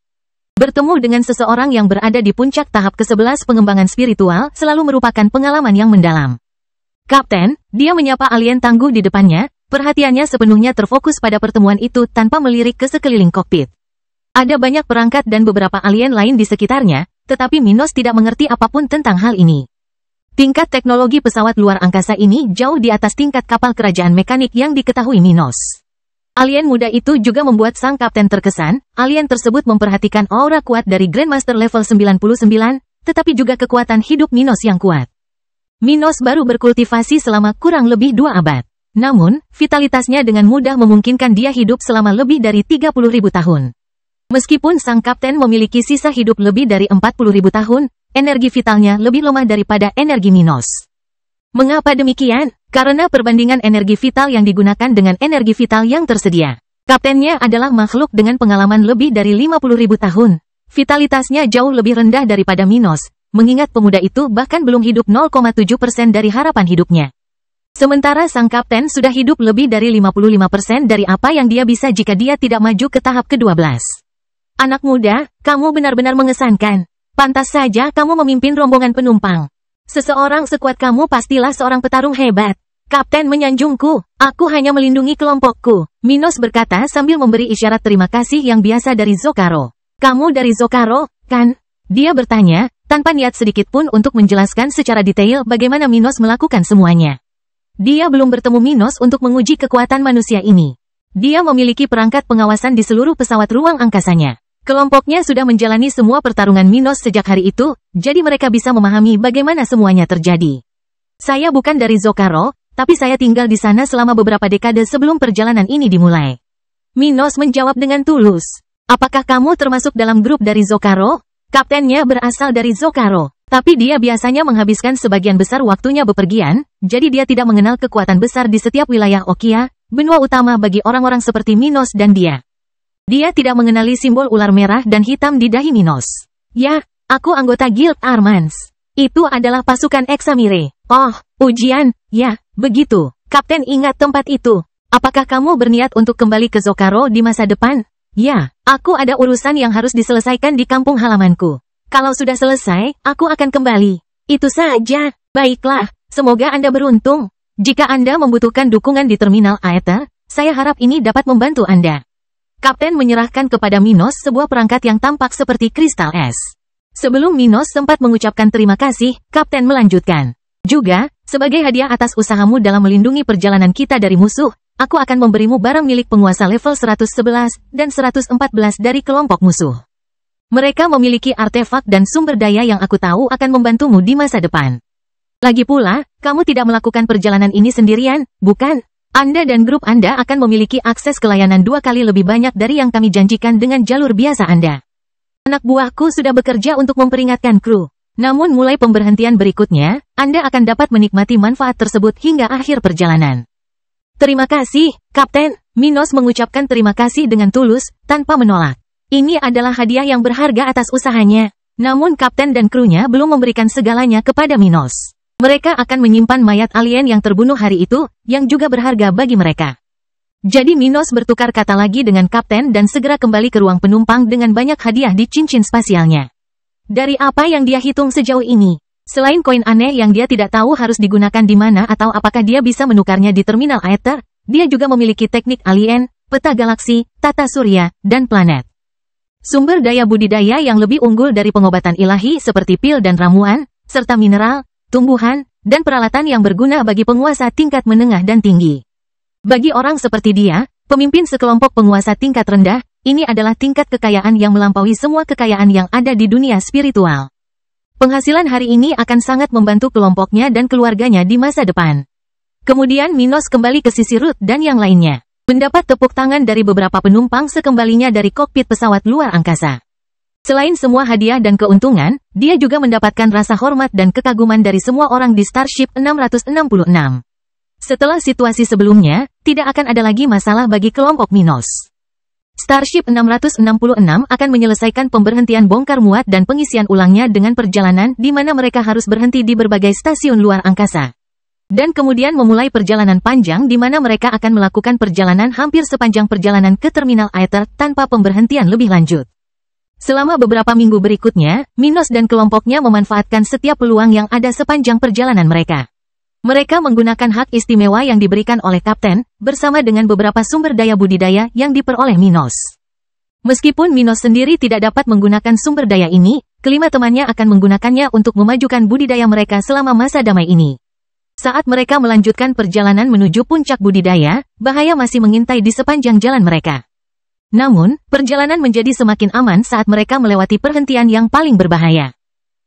Bertemu dengan seseorang yang berada di puncak tahap ke-11 pengembangan spiritual selalu merupakan pengalaman yang mendalam. Kapten, dia menyapa alien tangguh di depannya. Perhatiannya sepenuhnya terfokus pada pertemuan itu tanpa melirik ke sekeliling kokpit. Ada banyak perangkat dan beberapa alien lain di sekitarnya, tetapi Minos tidak mengerti apapun tentang hal ini. Tingkat teknologi pesawat luar angkasa ini jauh di atas tingkat kapal kerajaan mekanik yang diketahui Minos. Alien muda itu juga membuat sang kapten terkesan. Alien tersebut memperhatikan aura kuat dari Grandmaster level 99, tetapi juga kekuatan hidup Minos yang kuat. Minos baru berkultivasi selama kurang lebih 2 abad. Namun, vitalitasnya dengan mudah memungkinkan dia hidup selama lebih dari 30.000 tahun. Meskipun sang kapten memiliki sisa hidup lebih dari 40.000 tahun, energi vitalnya lebih lemah daripada energi Minos. Mengapa demikian? Karena perbandingan energi vital yang digunakan dengan energi vital yang tersedia. Kaptennya adalah makhluk dengan pengalaman lebih dari 50.000 tahun. Vitalitasnya jauh lebih rendah daripada Minos, mengingat pemuda itu bahkan belum hidup 0,7% dari harapan hidupnya. Sementara sang kapten sudah hidup lebih dari 55% dari apa yang dia bisa jika dia tidak maju ke tahap ke-12. Anak muda, kamu benar-benar mengesankan. Pantas saja kamu memimpin rombongan penumpang. Seseorang sekuat kamu pastilah seorang petarung hebat. Kapten menyanjungku, aku hanya melindungi kelompokku. Minos berkata sambil memberi isyarat terima kasih yang biasa dari Zokaro. Kamu dari Zokaro, kan? Dia bertanya, tanpa niat sedikit pun untuk menjelaskan secara detail bagaimana Minos melakukan semuanya. Dia belum bertemu Minos untuk menguji kekuatan manusia ini. Dia memiliki perangkat pengawasan di seluruh pesawat ruang angkasanya. Kelompoknya sudah menjalani semua pertarungan Minos sejak hari itu, jadi mereka bisa memahami bagaimana semuanya terjadi. Saya bukan dari Zokaro, tapi saya tinggal di sana selama beberapa dekade sebelum perjalanan ini dimulai. Minos menjawab dengan tulus. Apakah kamu termasuk dalam grup dari Zokaro? Kaptennya berasal dari Zokaro. Tapi dia biasanya menghabiskan sebagian besar waktunya bepergian, jadi dia tidak mengenal kekuatan besar di setiap wilayah Okia, benua utama bagi orang-orang seperti Minos dan dia. Dia tidak mengenali simbol ular merah dan hitam di dahi Minos. Ya, aku anggota Guild Armans. Itu adalah pasukan Examire. Oh, ujian, ya, begitu. Kapten ingat tempat itu. Apakah kamu berniat untuk kembali ke Zokaro di masa depan? Ya, aku ada urusan yang harus diselesaikan di kampung halamanku. Kalau sudah selesai, aku akan kembali. Itu saja. Baiklah, semoga Anda beruntung. Jika Anda membutuhkan dukungan di terminal Aether, saya harap ini dapat membantu Anda. Kapten menyerahkan kepada Minos sebuah perangkat yang tampak seperti kristal es. Sebelum Minos sempat mengucapkan terima kasih, Kapten melanjutkan. Juga, sebagai hadiah atas usahamu dalam melindungi perjalanan kita dari musuh, aku akan memberimu barang milik penguasa level 111 dan 114 dari kelompok musuh. Mereka memiliki artefak dan sumber daya yang aku tahu akan membantumu di masa depan. Lagi pula, kamu tidak melakukan perjalanan ini sendirian, bukan? Anda dan grup Anda akan memiliki akses ke layanan 2 kali lebih banyak dari yang kami janjikan dengan jalur biasa Anda. Anak buahku sudah bekerja untuk memperingatkan kru. Namun mulai pemberhentian berikutnya, Anda akan dapat menikmati manfaat tersebut hingga akhir perjalanan. Terima kasih, Kapten. Minos mengucapkan terima kasih dengan tulus, tanpa menolak. Ini adalah hadiah yang berharga atas usahanya. Namun Kapten dan krunya belum memberikan segalanya kepada Minos. Mereka akan menyimpan mayat alien yang terbunuh hari itu, yang juga berharga bagi mereka. Jadi Minos bertukar kata lagi dengan Kapten dan segera kembali ke ruang penumpang dengan banyak hadiah di cincin spasialnya. Dari apa yang dia hitung sejauh ini, selain koin aneh yang dia tidak tahu harus digunakan di mana atau apakah dia bisa menukarnya di terminal Aether, dia juga memiliki teknik alien, peta galaksi, tata surya, dan planet. Sumber daya budidaya yang lebih unggul dari pengobatan ilahi seperti pil dan ramuan, serta mineral, tumbuhan, dan peralatan yang berguna bagi penguasa tingkat menengah dan tinggi. Bagi orang seperti dia, pemimpin sekelompok penguasa tingkat rendah, ini adalah tingkat kekayaan yang melampaui semua kekayaan yang ada di dunia spiritual. Penghasilan hari ini akan sangat membantu kelompoknya dan keluarganya di masa depan. Kemudian Minos kembali ke sisi Ruth dan yang lainnya. Mendapat tepuk tangan dari beberapa penumpang sekembalinya dari kokpit pesawat luar angkasa. Selain semua hadiah dan keuntungan, dia juga mendapatkan rasa hormat dan kekaguman dari semua orang di Starship 666. Setelah situasi sebelumnya, tidak akan ada lagi masalah bagi kelompok Minos. Starship 666 akan menyelesaikan pemberhentian bongkar muat dan pengisian ulangnya dengan perjalanan di mana mereka harus berhenti di berbagai stasiun luar angkasa. Dan kemudian memulai perjalanan panjang di mana mereka akan melakukan perjalanan hampir sepanjang perjalanan ke terminal Aether tanpa pemberhentian lebih lanjut. Selama beberapa minggu berikutnya, Minos dan kelompoknya memanfaatkan setiap peluang yang ada sepanjang perjalanan mereka. Mereka menggunakan hak istimewa yang diberikan oleh Kapten, bersama dengan beberapa sumber daya budidaya yang diperoleh Minos. Meskipun Minos sendiri tidak dapat menggunakan sumber daya ini, kelima temannya akan menggunakannya untuk memajukan budidaya mereka selama masa damai ini. Saat mereka melanjutkan perjalanan menuju puncak budidaya, bahaya masih mengintai di sepanjang jalan mereka. Namun, perjalanan menjadi semakin aman saat mereka melewati perhentian yang paling berbahaya.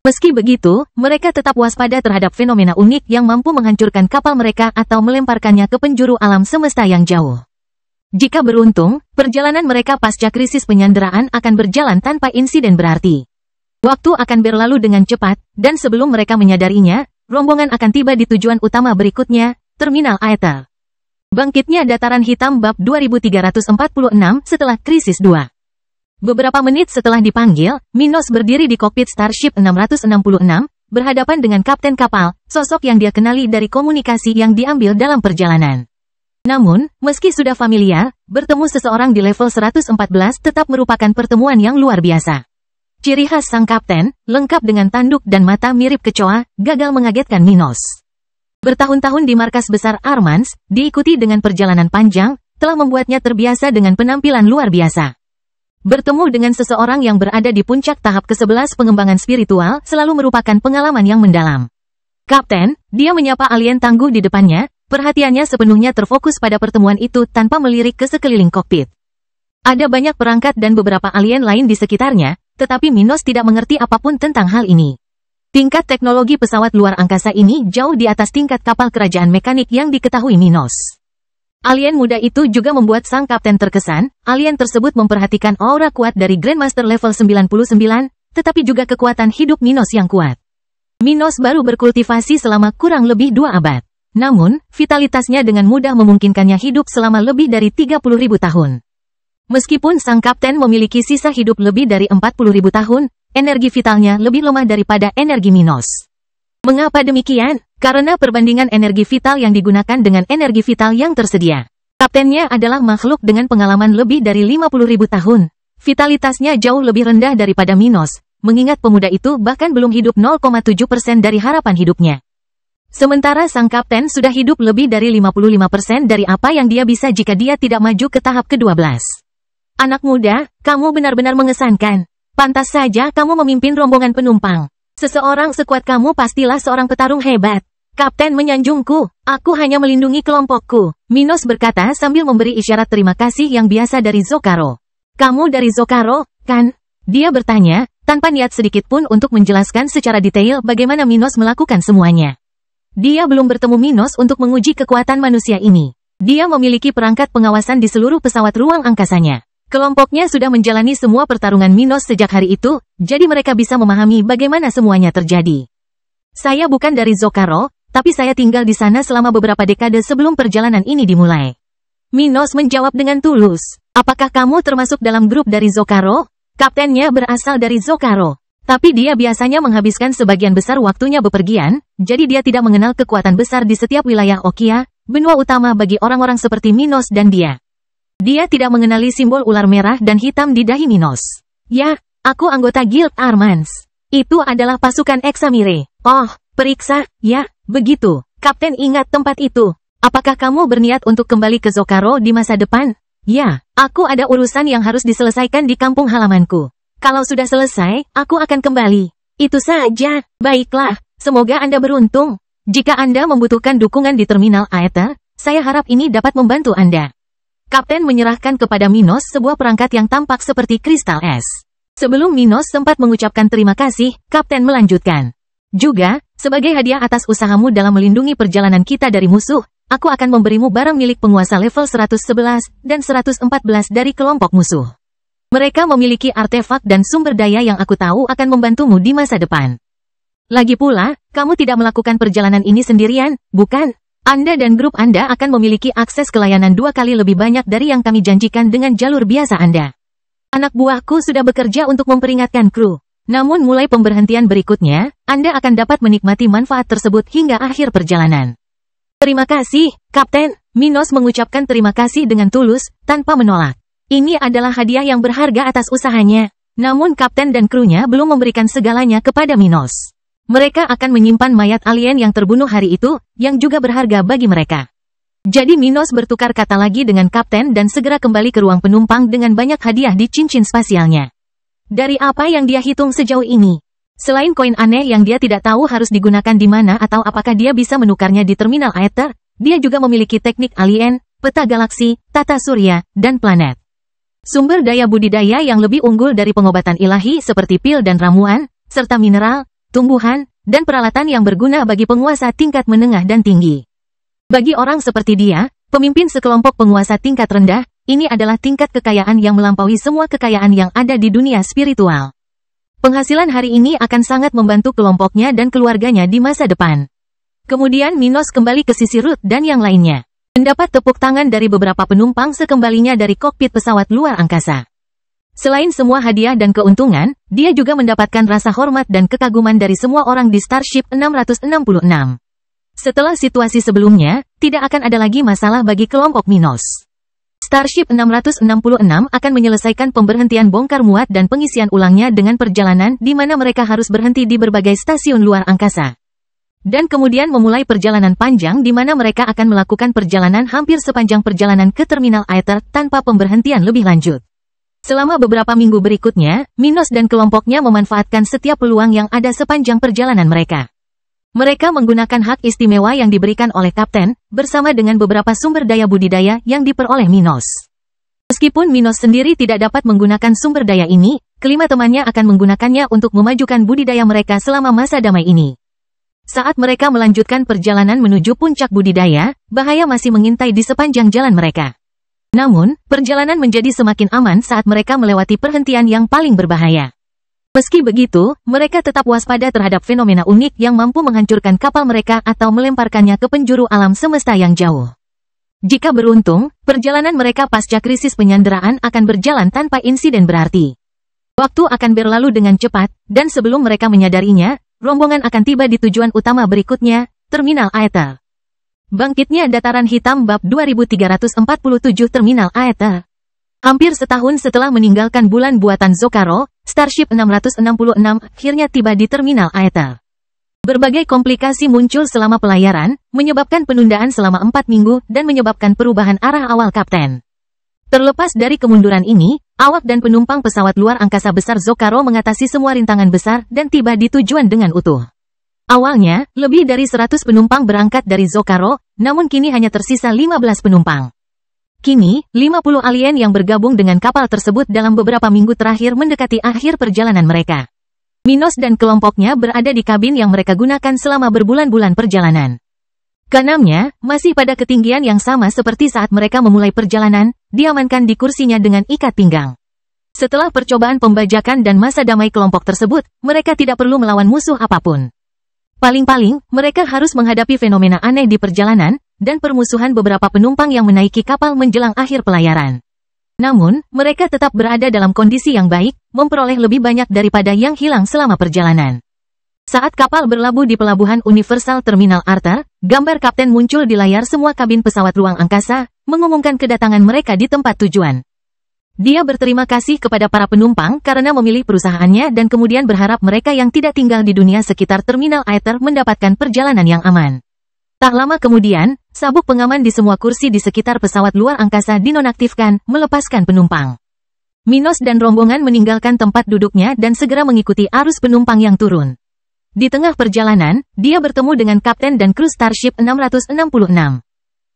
Meski begitu, mereka tetap waspada terhadap fenomena unik yang mampu menghancurkan kapal mereka atau melemparkannya ke penjuru alam semesta yang jauh. Jika beruntung, perjalanan mereka pasca krisis penyanderaan akan berjalan tanpa insiden berarti. Waktu akan berlalu dengan cepat, dan sebelum mereka menyadarinya, rombongan akan tiba di tujuan utama berikutnya, terminal Aether. Bangkitnya Dataran Hitam bab 2346 setelah krisis 2. Beberapa menit setelah dipanggil, Minos berdiri di kokpit Starship 666, berhadapan dengan kapten kapal, sosok yang dia kenali dari komunikasi yang diambil dalam perjalanan. Namun, meski sudah familiar, bertemu seseorang di level 114 tetap merupakan pertemuan yang luar biasa. Ciri khas sang kapten, lengkap dengan tanduk dan mata mirip kecoa, gagal mengagetkan Minos. Bertahun-tahun di markas besar Armans, diikuti dengan perjalanan panjang, telah membuatnya terbiasa dengan penampilan luar biasa. Bertemu dengan seseorang yang berada di puncak tahap ke-11 pengembangan spiritual selalu merupakan pengalaman yang mendalam. Kapten, dia menyapa alien tangguh di depannya, perhatiannya sepenuhnya terfokus pada pertemuan itu tanpa melirik ke sekeliling kokpit. Ada banyak perangkat dan beberapa alien lain di sekitarnya, tetapi Minos tidak mengerti apapun tentang hal ini. Tingkat teknologi pesawat luar angkasa ini jauh di atas tingkat kapal kerajaan mekanik yang diketahui Minos. Alien muda itu juga membuat sang kapten terkesan. Alien tersebut memperhatikan aura kuat dari Grandmaster level 99, tetapi juga kekuatan hidup Minos yang kuat. Minos baru berkultivasi selama kurang lebih 2 abad. Namun, vitalitasnya dengan mudah memungkinkannya hidup selama lebih dari 30.000 tahun. Meskipun sang kapten memiliki sisa hidup lebih dari 40.000 tahun, energi vitalnya lebih lemah daripada energi Minos. Mengapa demikian? Karena perbandingan energi vital yang digunakan dengan energi vital yang tersedia. Kaptennya adalah makhluk dengan pengalaman lebih dari 50.000 tahun. Vitalitasnya jauh lebih rendah daripada Minos, mengingat pemuda itu bahkan belum hidup 0,7% dari harapan hidupnya. Sementara sang kapten sudah hidup lebih dari 55% dari apa yang dia bisa jika dia tidak maju ke tahap ke-12. Anak muda, kamu benar-benar mengesankan. Pantas saja kamu memimpin rombongan penumpang. Seseorang sekuat kamu pastilah seorang petarung hebat. Kapten menyanjungku, aku hanya melindungi kelompokku. Minos berkata sambil memberi isyarat terima kasih yang biasa dari Zocaro. Kamu dari Zocaro, kan? Dia bertanya, tanpa niat sedikit pun untuk menjelaskan secara detail bagaimana Minos melakukan semuanya. Dia belum bertemu Minos untuk menguji kekuatan manusia ini. Dia memiliki perangkat pengawasan di seluruh pesawat ruang angkasanya. Kelompoknya sudah menjalani semua pertarungan Minos sejak hari itu, jadi mereka bisa memahami bagaimana semuanya terjadi. Saya bukan dari Zocaro, tapi saya tinggal di sana selama beberapa dekade sebelum perjalanan ini dimulai. Minos menjawab dengan tulus. Apakah kamu termasuk dalam grup dari Zocaro? Kaptennya berasal dari Zocaro. Tapi dia biasanya menghabiskan sebagian besar waktunya bepergian, jadi dia tidak mengenal kekuatan besar di setiap wilayah Okia, benua utama bagi orang-orang seperti Minos dan dia. Dia tidak mengenali simbol ular merah dan hitam di dahi Minos. Ya, aku anggota Guild Armans. Itu adalah pasukan Examire. Oh, periksa, ya, begitu. Kapten ingat tempat itu. Apakah kamu berniat untuk kembali ke Zocaro di masa depan? Ya, aku ada urusan yang harus diselesaikan di kampung halamanku. Kalau sudah selesai, aku akan kembali. Itu saja. Baiklah, semoga Anda beruntung. Jika Anda membutuhkan dukungan di Terminal Aether, saya harap ini dapat membantu Anda. Kapten menyerahkan kepada Minos sebuah perangkat yang tampak seperti kristal es. Sebelum Minos sempat mengucapkan terima kasih, Kapten melanjutkan. Juga, sebagai hadiah atas usahamu dalam melindungi perjalanan kita dari musuh, aku akan memberimu barang milik penguasa level 111 dan 114 dari kelompok musuh. Mereka memiliki artefak dan sumber daya yang aku tahu akan membantumu di masa depan. Lagi pula, kamu tidak melakukan perjalanan ini sendirian, bukan? Anda dan grup Anda akan memiliki akses ke layanan 2 kali lebih banyak dari yang kami janjikan dengan jalur biasa Anda. Anak buahku sudah bekerja untuk memperingatkan kru. Namun mulai pemberhentian berikutnya, Anda akan dapat menikmati manfaat tersebut hingga akhir perjalanan. Terima kasih, Kapten. Minos mengucapkan terima kasih dengan tulus, tanpa menolak. Ini adalah hadiah yang berharga atas usahanya. Namun Kapten dan krunya belum memberikan segalanya kepada Minos. Mereka akan menyimpan mayat alien yang terbunuh hari itu, yang juga berharga bagi mereka. Jadi Minos bertukar kata lagi dengan Kapten dan segera kembali ke ruang penumpang dengan banyak hadiah di cincin spasialnya. Dari apa yang dia hitung sejauh ini, selain koin aneh yang dia tidak tahu harus digunakan di mana atau apakah dia bisa menukarnya di Terminal Aether, dia juga memiliki teknik alien, peta galaksi, tata surya, dan planet. Sumber daya budidaya yang lebih unggul dari pengobatan ilahi seperti pil dan ramuan, serta mineral, tumbuhan, dan peralatan yang berguna bagi penguasa tingkat menengah dan tinggi. Bagi orang seperti dia, pemimpin sekelompok penguasa tingkat rendah, ini adalah tingkat kekayaan yang melampaui semua kekayaan yang ada di dunia spiritual. Penghasilan hari ini akan sangat membantu kelompoknya dan keluarganya di masa depan. Kemudian Minos kembali ke sisi Ruth dan yang lainnya. Mendapat tepuk tangan dari beberapa penumpang sekembalinya dari kokpit pesawat luar angkasa. Selain semua hadiah dan keuntungan, dia juga mendapatkan rasa hormat dan kekaguman dari semua orang di Starship 666. Setelah situasi sebelumnya, tidak akan ada lagi masalah bagi kelompok Minos. Starship 666 akan menyelesaikan pemberhentian bongkar muat dan pengisian ulangnya dengan perjalanan di mana mereka harus berhenti di berbagai stasiun luar angkasa. Dan kemudian memulai perjalanan panjang di mana mereka akan melakukan perjalanan hampir sepanjang perjalanan ke Terminal Aether tanpa pemberhentian lebih lanjut. Selama beberapa minggu berikutnya, Minos dan kelompoknya memanfaatkan setiap peluang yang ada sepanjang perjalanan mereka. Mereka menggunakan hak istimewa yang diberikan oleh Kapten, bersama dengan beberapa sumber daya budidaya yang diperoleh Minos. Meskipun Minos sendiri tidak dapat menggunakan sumber daya ini, kelima temannya akan menggunakannya untuk memajukan budidaya mereka selama masa damai ini. Saat mereka melanjutkan perjalanan menuju puncak budidaya, bahaya masih mengintai di sepanjang jalan mereka. Namun, perjalanan menjadi semakin aman saat mereka melewati perhentian yang paling berbahaya. Meski begitu, mereka tetap waspada terhadap fenomena unik yang mampu menghancurkan kapal mereka atau melemparkannya ke penjuru alam semesta yang jauh. Jika beruntung, perjalanan mereka pasca krisis penyanderaan akan berjalan tanpa insiden berarti. Waktu akan berlalu dengan cepat, dan sebelum mereka menyadarinya, rombongan akan tiba di tujuan utama berikutnya, Terminal Aether. Bangkitnya Dataran Hitam Bab 2347 Terminal Aether. Hampir setahun setelah meninggalkan bulan buatan Zocaro, Starship 666 akhirnya tiba di Terminal Aether. Berbagai komplikasi muncul selama pelayaran, menyebabkan penundaan selama 4 minggu dan menyebabkan perubahan arah awal kapten. Terlepas dari kemunduran ini, awak dan penumpang pesawat luar angkasa besar Zocaro mengatasi semua rintangan besar dan tiba di tujuan dengan utuh. Awalnya, lebih dari 100 penumpang berangkat dari Zocaro, namun kini hanya tersisa 15 penumpang. Kini, 50 alien yang bergabung dengan kapal tersebut dalam beberapa minggu terakhir mendekati akhir perjalanan mereka. Minos dan kelompoknya berada di kabin yang mereka gunakan selama berbulan-bulan perjalanan. Keenamnya, masih pada ketinggian yang sama seperti saat mereka memulai perjalanan, diamankan di kursinya dengan ikat pinggang. Setelah percobaan pembajakan dan masa damai kelompok tersebut, mereka tidak perlu melawan musuh apapun. Paling-paling, mereka harus menghadapi fenomena aneh di perjalanan, dan permusuhan beberapa penumpang yang menaiki kapal menjelang akhir pelayaran. Namun, mereka tetap berada dalam kondisi yang baik, memperoleh lebih banyak daripada yang hilang selama perjalanan. Saat kapal berlabuh di pelabuhan Universal Terminal Aether, gambar kapten muncul di layar semua kabin pesawat ruang angkasa, mengumumkan kedatangan mereka di tempat tujuan. Dia berterima kasih kepada para penumpang karena memilih perusahaannya dan kemudian berharap mereka yang tidak tinggal di dunia sekitar Terminal Aether mendapatkan perjalanan yang aman. Tak lama kemudian, sabuk pengaman di semua kursi di sekitar pesawat luar angkasa dinonaktifkan, melepaskan penumpang. Minos dan rombongan meninggalkan tempat duduknya dan segera mengikuti arus penumpang yang turun. Di tengah perjalanan, dia bertemu dengan kapten dan kru Starship 666.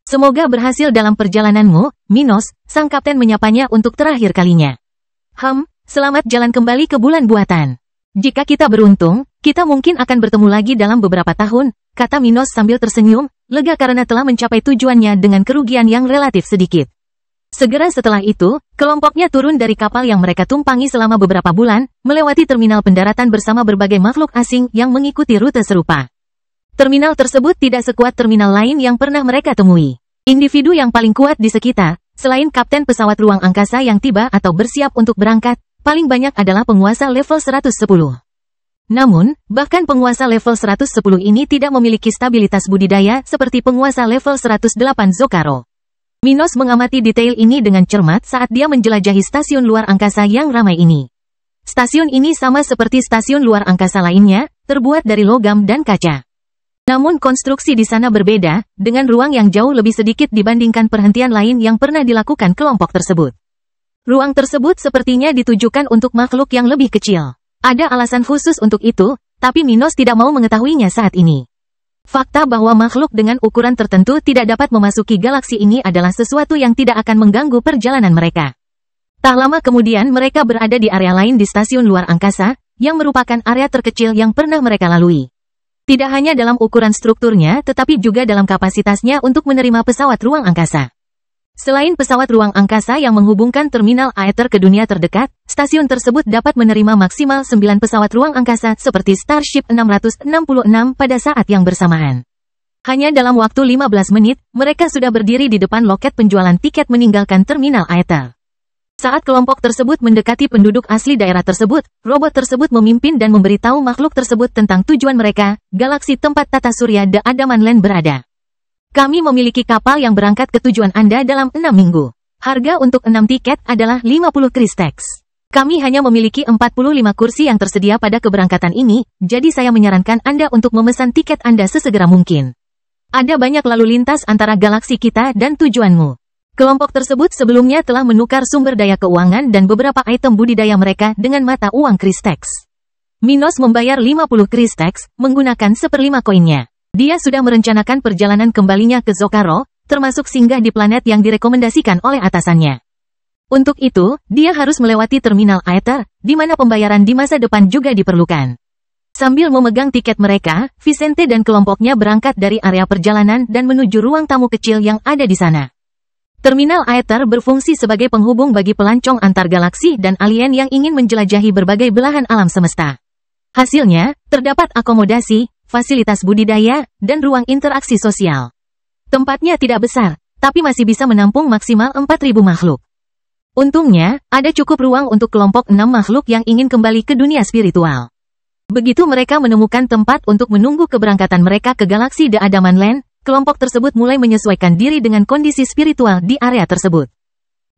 Semoga berhasil dalam perjalananmu, Minos, sang kapten menyapanya untuk terakhir kalinya. Selamat jalan kembali ke bulan buatan. Jika kita beruntung, kita mungkin akan bertemu lagi dalam beberapa tahun, kata Minos sambil tersenyum, lega karena telah mencapai tujuannya dengan kerugian yang relatif sedikit. Segera setelah itu, kelompoknya turun dari kapal yang mereka tumpangi selama beberapa bulan, melewati terminal pendaratan bersama berbagai makhluk asing yang mengikuti rute serupa. Terminal tersebut tidak sekuat terminal lain yang pernah mereka temui. Individu yang paling kuat di sekitar, selain kapten pesawat ruang angkasa yang tiba atau bersiap untuk berangkat, paling banyak adalah penguasa level 110. Namun, bahkan penguasa level 110 ini tidak memiliki stabilitas budidaya seperti penguasa level 108 Zocaro. Minos mengamati detail ini dengan cermat saat dia menjelajahi stasiun luar angkasa yang ramai ini. Stasiun ini sama seperti stasiun luar angkasa lainnya, terbuat dari logam dan kaca. Namun konstruksi di sana berbeda, dengan ruang yang jauh lebih sedikit dibandingkan perhentian lain yang pernah dilakukan kelompok tersebut. Ruang tersebut sepertinya ditujukan untuk makhluk yang lebih kecil. Ada alasan khusus untuk itu, tapi Minos tidak mau mengetahuinya saat ini. Fakta bahwa makhluk dengan ukuran tertentu tidak dapat memasuki galaksi ini adalah sesuatu yang tidak akan mengganggu perjalanan mereka. Tak lama kemudian mereka berada di area lain di stasiun luar angkasa, yang merupakan area terkecil yang pernah mereka lalui. Tidak hanya dalam ukuran strukturnya tetapi juga dalam kapasitasnya untuk menerima pesawat ruang angkasa. Selain pesawat ruang angkasa yang menghubungkan terminal Aether ke dunia terdekat, stasiun tersebut dapat menerima maksimal 9 pesawat ruang angkasa seperti Starship 666 pada saat yang bersamaan. Hanya dalam waktu 15 menit, mereka sudah berdiri di depan loket penjualan tiket meninggalkan terminal Aether. Saat kelompok tersebut mendekati penduduk asli daerah tersebut, robot tersebut memimpin dan memberitahu makhluk tersebut tentang tujuan mereka, galaksi tempat tata surya The Adaman Land berada. Kami memiliki kapal yang berangkat ke tujuan Anda dalam 6 minggu. Harga untuk 6 tiket adalah 50 Kristex. Kami hanya memiliki 45 kursi yang tersedia pada keberangkatan ini, jadi saya menyarankan Anda untuk memesan tiket Anda sesegera mungkin. Ada banyak lalu lintas antara galaksi kita dan tujuanmu. Kelompok tersebut sebelumnya telah menukar sumber daya keuangan dan beberapa item budidaya mereka dengan mata uang Kristex. Minos membayar 50 Kristex, menggunakan 1/5 koinnya. Dia sudah merencanakan perjalanan kembalinya ke Zocaro, termasuk singgah di planet yang direkomendasikan oleh atasannya. Untuk itu, dia harus melewati terminal Aether, di mana pembayaran di masa depan juga diperlukan. Sambil memegang tiket mereka, Vicente dan kelompoknya berangkat dari area perjalanan dan menuju ruang tamu kecil yang ada di sana. Terminal Aether berfungsi sebagai penghubung bagi pelancong antar galaksi dan alien yang ingin menjelajahi berbagai belahan alam semesta. Hasilnya, terdapat akomodasi, fasilitas budidaya, dan ruang interaksi sosial. Tempatnya tidak besar, tapi masih bisa menampung maksimal 4.000 makhluk. Untungnya, ada cukup ruang untuk kelompok 6 makhluk yang ingin kembali ke dunia spiritual. Begitu mereka menemukan tempat untuk menunggu keberangkatan mereka ke galaksi The Adaman Land, kelompok tersebut mulai menyesuaikan diri dengan kondisi spiritual di area tersebut.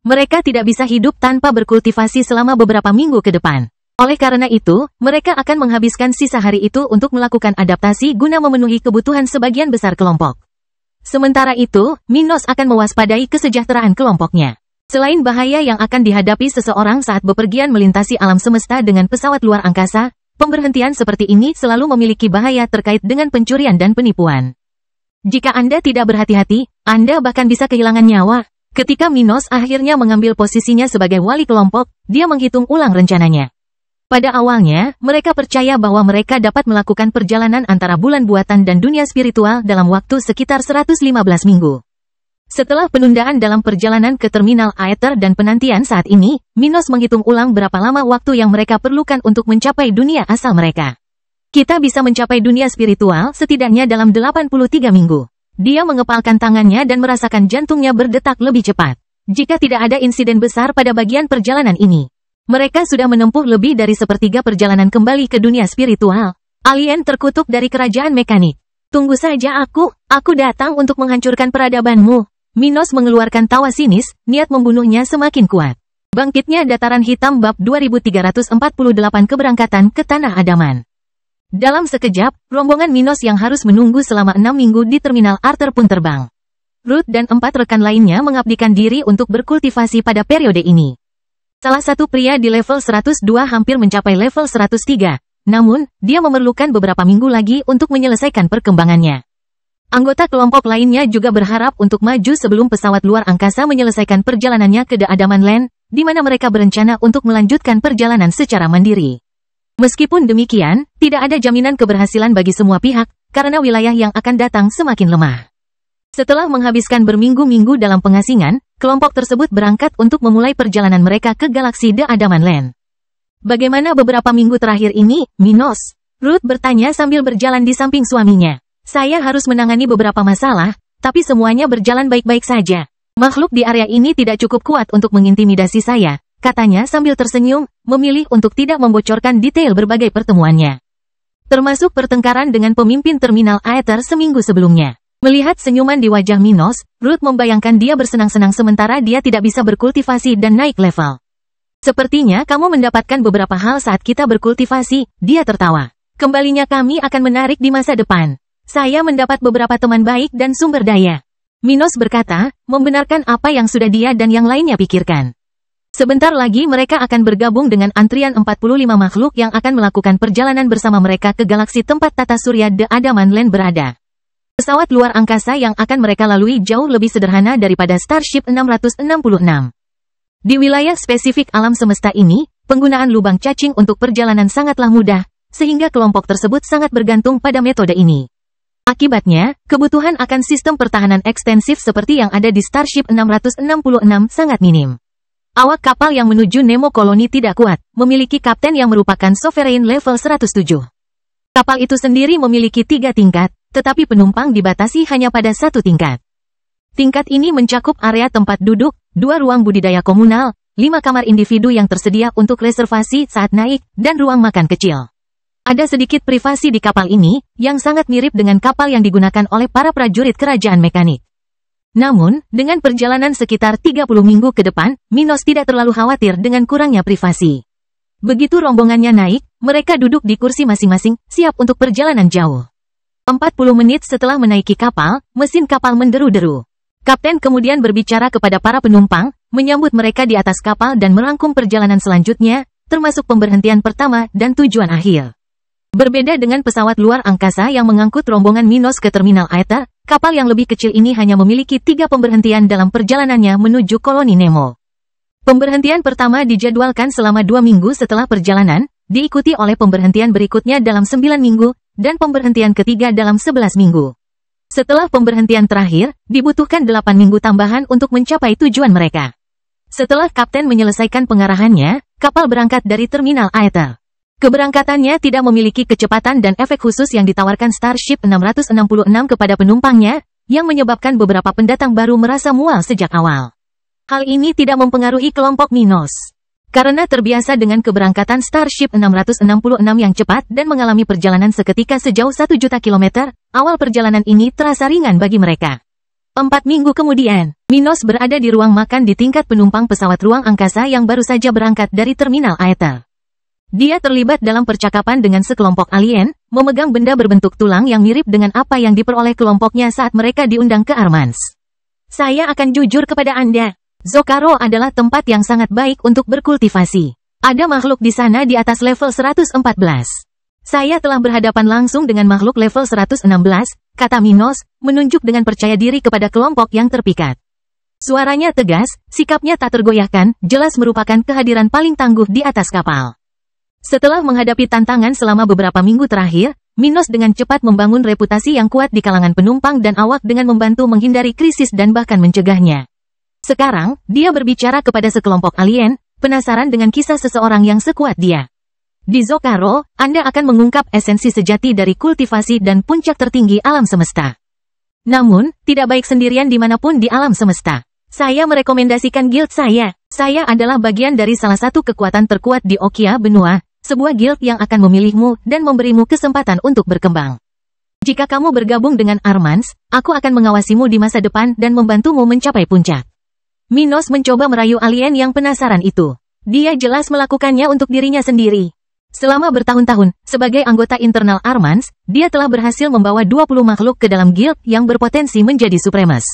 Mereka tidak bisa hidup tanpa berkultivasi selama beberapa minggu ke depan. Oleh karena itu, mereka akan menghabiskan sisa hari itu untuk melakukan adaptasi guna memenuhi kebutuhan sebagian besar kelompok. Sementara itu, Minos akan mewaspadai kesejahteraan kelompoknya. Selain bahaya yang akan dihadapi seseorang saat bepergian melintasi alam semesta dengan pesawat luar angkasa, pemberhentian seperti ini selalu memiliki bahaya terkait dengan pencurian dan penipuan. Jika Anda tidak berhati-hati, Anda bahkan bisa kehilangan nyawa. Ketika Minos akhirnya mengambil posisinya sebagai wali kelompok, dia menghitung ulang rencananya. Pada awalnya, mereka percaya bahwa mereka dapat melakukan perjalanan antara bulan buatan dan dunia spiritual dalam waktu sekitar 115 minggu. Setelah penundaan dalam perjalanan ke terminal Aether dan penantian saat ini, Minos menghitung ulang berapa lama waktu yang mereka perlukan untuk mencapai dunia asal mereka. Kita bisa mencapai dunia spiritual setidaknya dalam 83 minggu. Dia mengepalkan tangannya dan merasakan jantungnya berdetak lebih cepat. Jika tidak ada insiden besar pada bagian perjalanan ini, mereka sudah menempuh lebih dari sepertiga perjalanan kembali ke dunia spiritual. Alien terkutuk dari kerajaan mekanik. Tunggu saja aku datang untuk menghancurkan peradabanmu. Minos mengeluarkan tawa sinis, niat membunuhnya semakin kuat. Bangkitnya Dataran Hitam bab 2348 keberangkatan ke Tanah Adaman. Dalam sekejap, rombongan Minos yang harus menunggu selama 6 minggu di terminal Arthur pun terbang. Ruth dan 4 rekan lainnya mengabdikan diri untuk berkultivasi pada periode ini. Salah satu pria di level 102 hampir mencapai level 103, namun, dia memerlukan beberapa minggu lagi untuk menyelesaikan perkembangannya. Anggota kelompok lainnya juga berharap untuk maju sebelum pesawat luar angkasa menyelesaikan perjalanannya ke The Adaman Land, di mana mereka berencana untuk melanjutkan perjalanan secara mandiri. Meskipun demikian, tidak ada jaminan keberhasilan bagi semua pihak, karena wilayah yang akan datang semakin lemah. Setelah menghabiskan berminggu-minggu dalam pengasingan, kelompok tersebut berangkat untuk memulai perjalanan mereka ke galaksi The Adaman Land. Bagaimana beberapa minggu terakhir ini, Minos? Ruth bertanya sambil berjalan di samping suaminya. Saya harus menangani beberapa masalah, tapi semuanya berjalan baik-baik saja. Makhluk di area ini tidak cukup kuat untuk mengintimidasi saya, katanya sambil tersenyum, memilih untuk tidak membocorkan detail berbagai pertemuannya. Termasuk pertengkaran dengan pemimpin terminal Aether seminggu sebelumnya. Melihat senyuman di wajah Minos, Ruth membayangkan dia bersenang-senang sementara dia tidak bisa berkultivasi dan naik level. Sepertinya kamu mendapatkan beberapa hal saat kita berkultivasi, dia tertawa. Kembalinya kami akan menarik di masa depan. Saya mendapat beberapa teman baik dan sumber daya. Minos berkata, membenarkan apa yang sudah dia dan yang lainnya pikirkan. Sebentar lagi mereka akan bergabung dengan antrian 45 makhluk yang akan melakukan perjalanan bersama mereka ke galaksi tempat tata surya The Adaman Land berada. Pesawat luar angkasa yang akan mereka lalui jauh lebih sederhana daripada Starship 666. Di wilayah spesifik alam semesta ini, penggunaan lubang cacing untuk perjalanan sangatlah mudah, sehingga kelompok tersebut sangat bergantung pada metode ini. Akibatnya, kebutuhan akan sistem pertahanan ekstensif seperti yang ada di Starship 666 sangat minim. Awak kapal yang menuju Nemo Koloni tidak kuat, memiliki kapten yang merupakan Sovereign level 107. Kapal itu sendiri memiliki 3 tingkat, tetapi penumpang dibatasi hanya pada 1 tingkat. Tingkat ini mencakup area tempat duduk, 2 ruang budidaya komunal, 5 kamar individu yang tersedia untuk reservasi saat naik, dan ruang makan kecil. Ada sedikit privasi di kapal ini, yang sangat mirip dengan kapal yang digunakan oleh para prajurit kerajaan mekanik. Namun, dengan perjalanan sekitar 30 minggu ke depan, Minos tidak terlalu khawatir dengan kurangnya privasi. Begitu rombongannya naik, mereka duduk di kursi masing-masing, siap untuk perjalanan jauh. 40 menit setelah menaiki kapal, mesin kapal menderu-deru. Kapten kemudian berbicara kepada para penumpang, menyambut mereka di atas kapal dan merangkum perjalanan selanjutnya, termasuk pemberhentian pertama dan tujuan akhir. Berbeda dengan pesawat luar angkasa yang mengangkut rombongan Minos ke terminal Aether, kapal yang lebih kecil ini hanya memiliki 3 pemberhentian dalam perjalanannya menuju koloni Nemo. Pemberhentian pertama dijadwalkan selama 2 minggu setelah perjalanan, diikuti oleh pemberhentian berikutnya dalam 9 minggu, dan pemberhentian ketiga dalam 11 minggu. Setelah pemberhentian terakhir, dibutuhkan 8 minggu tambahan untuk mencapai tujuan mereka. Setelah kapten menyelesaikan pengarahannya, kapal berangkat dari terminal Aether. Keberangkatannya tidak memiliki kecepatan dan efek khusus yang ditawarkan Starship 666 kepada penumpangnya, yang menyebabkan beberapa pendatang baru merasa mual sejak awal. Hal ini tidak mempengaruhi kelompok Minos. Karena terbiasa dengan keberangkatan Starship 666 yang cepat dan mengalami perjalanan seketika sejauh 1 juta kilometer, awal perjalanan ini terasa ringan bagi mereka. 4 minggu kemudian, Minos berada di ruang makan di tingkat penumpang pesawat ruang angkasa yang baru saja berangkat dari terminal Aether. Dia terlibat dalam percakapan dengan sekelompok alien, memegang benda berbentuk tulang yang mirip dengan apa yang diperoleh kelompoknya saat mereka diundang ke Armans. Saya akan jujur kepada Anda. Zokaro adalah tempat yang sangat baik untuk berkultivasi. Ada makhluk di sana di atas level 114. Saya telah berhadapan langsung dengan makhluk level 116, kata Minos, menunjuk dengan percaya diri kepada kelompok yang terpikat. Suaranya tegas, sikapnya tak tergoyahkan, jelas merupakan kehadiran paling tangguh di atas kapal. Setelah menghadapi tantangan selama beberapa minggu terakhir, Minos dengan cepat membangun reputasi yang kuat di kalangan penumpang dan awak dengan membantu menghindari krisis dan bahkan mencegahnya. Sekarang, dia berbicara kepada sekelompok alien, penasaran dengan kisah seseorang yang sekuat dia. Di Zokaro, Anda akan mengungkap esensi sejati dari kultivasi dan puncak tertinggi alam semesta. Namun, tidak baik sendirian dimanapun di alam semesta. Saya merekomendasikan guild saya. Saya adalah bagian dari salah satu kekuatan terkuat di Okia Benua, sebuah guild yang akan memilihmu dan memberimu kesempatan untuk berkembang. Jika kamu bergabung dengan Armans, aku akan mengawasimu di masa depan dan membantumu mencapai puncak. Minos mencoba merayu alien yang penasaran itu. Dia jelas melakukannya untuk dirinya sendiri. Selama bertahun-tahun, sebagai anggota internal Armans, dia telah berhasil membawa 20 makhluk ke dalam guild yang berpotensi menjadi supremes.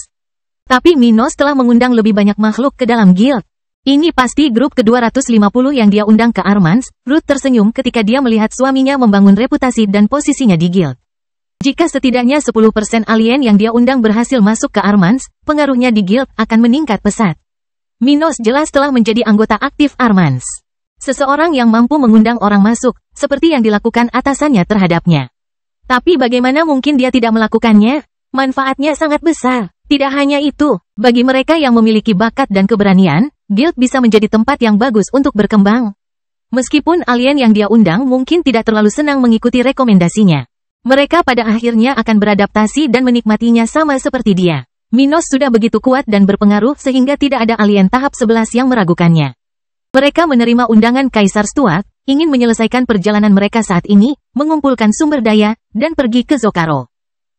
Tapi Minos telah mengundang lebih banyak makhluk ke dalam guild. Ini pasti grup ke-250 yang dia undang ke Armans. Ruth tersenyum ketika dia melihat suaminya membangun reputasi dan posisinya di guild. Jika setidaknya 10% alien yang dia undang berhasil masuk ke Armans, pengaruhnya di guild akan meningkat pesat. Minos jelas telah menjadi anggota aktif Armans. Seseorang yang mampu mengundang orang masuk, seperti yang dilakukan atasannya terhadapnya. Tapi bagaimana mungkin dia tidak melakukannya? Manfaatnya sangat besar. Tidak hanya itu, bagi mereka yang memiliki bakat dan keberanian, guild bisa menjadi tempat yang bagus untuk berkembang. Meskipun alien yang dia undang mungkin tidak terlalu senang mengikuti rekomendasinya. Mereka pada akhirnya akan beradaptasi dan menikmatinya sama seperti dia. Minos sudah begitu kuat dan berpengaruh sehingga tidak ada alien tahap 11 yang meragukannya. Mereka menerima undangan Kaisar Stuart, ingin menyelesaikan perjalanan mereka saat ini, mengumpulkan sumber daya, dan pergi ke Zokaro.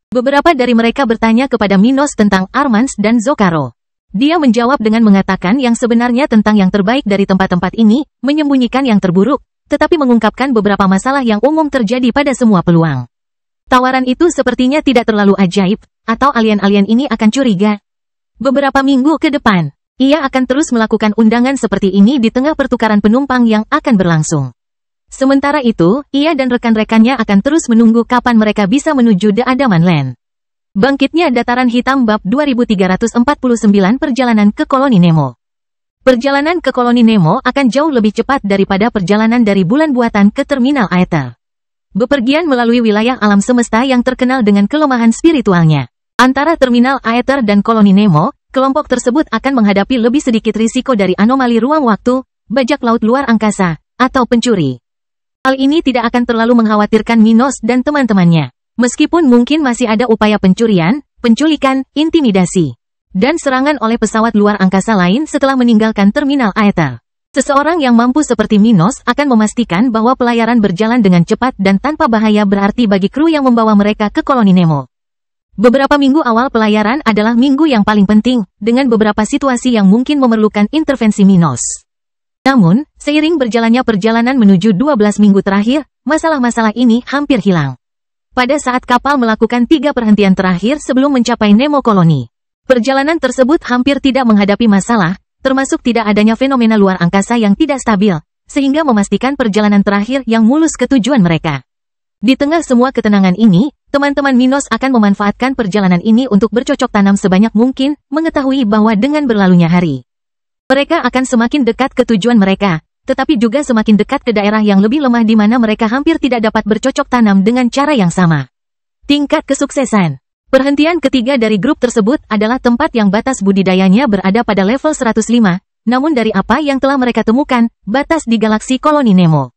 Beberapa dari mereka bertanya kepada Minos tentang Armans dan Zokaro. Dia menjawab dengan mengatakan yang sebenarnya tentang yang terbaik dari tempat-tempat ini, menyembunyikan yang terburuk, tetapi mengungkapkan beberapa masalah yang umum terjadi pada semua peluang. Tawaran itu sepertinya tidak terlalu ajaib, atau alien-alien ini akan curiga. Beberapa minggu ke depan, ia akan terus melakukan undangan seperti ini di tengah pertukaran penumpang yang akan berlangsung. Sementara itu, ia dan rekan-rekannya akan terus menunggu kapan mereka bisa menuju The Adaman Land. Bangkitnya Dataran Hitam Bab 2349 Perjalanan ke Koloni Nemo. Perjalanan ke Koloni Nemo akan jauh lebih cepat daripada perjalanan dari bulan buatan ke Terminal Aether. Bepergian melalui wilayah alam semesta yang terkenal dengan kelemahan spiritualnya. Antara Terminal Aether dan Koloni Nemo, kelompok tersebut akan menghadapi lebih sedikit risiko dari anomali ruang waktu, bajak laut luar angkasa, atau pencuri. Hal ini tidak akan terlalu mengkhawatirkan Minos dan teman-temannya. Meskipun mungkin masih ada upaya pencurian, penculikan, intimidasi, dan serangan oleh pesawat luar angkasa lain setelah meninggalkan Terminal Aether. Seseorang yang mampu seperti Minos akan memastikan bahwa pelayaran berjalan dengan cepat dan tanpa bahaya berarti bagi kru yang membawa mereka ke Koloni Nemo. Beberapa minggu awal pelayaran adalah minggu yang paling penting, dengan beberapa situasi yang mungkin memerlukan intervensi Minos. Namun, seiring berjalannya perjalanan menuju 12 minggu terakhir, masalah-masalah ini hampir hilang. Pada saat kapal melakukan 3 perhentian terakhir sebelum mencapai Nemo Koloni, perjalanan tersebut hampir tidak menghadapi masalah, termasuk tidak adanya fenomena luar angkasa yang tidak stabil, sehingga memastikan perjalanan terakhir yang mulus ke tujuan mereka. Di tengah semua ketenangan ini, teman-teman Minos akan memanfaatkan perjalanan ini untuk bercocok tanam sebanyak mungkin, mengetahui bahwa dengan berlalunya hari, mereka akan semakin dekat ke tujuan mereka, tetapi juga semakin dekat ke daerah yang lebih lemah di mana mereka hampir tidak dapat bercocok tanam dengan cara yang sama. Tingkat kesuksesan. Perhentian ketiga dari grup tersebut adalah tempat yang batas budidayanya berada pada level 105, namun dari apa yang telah mereka temukan, batas di galaksi Koloni Nemo.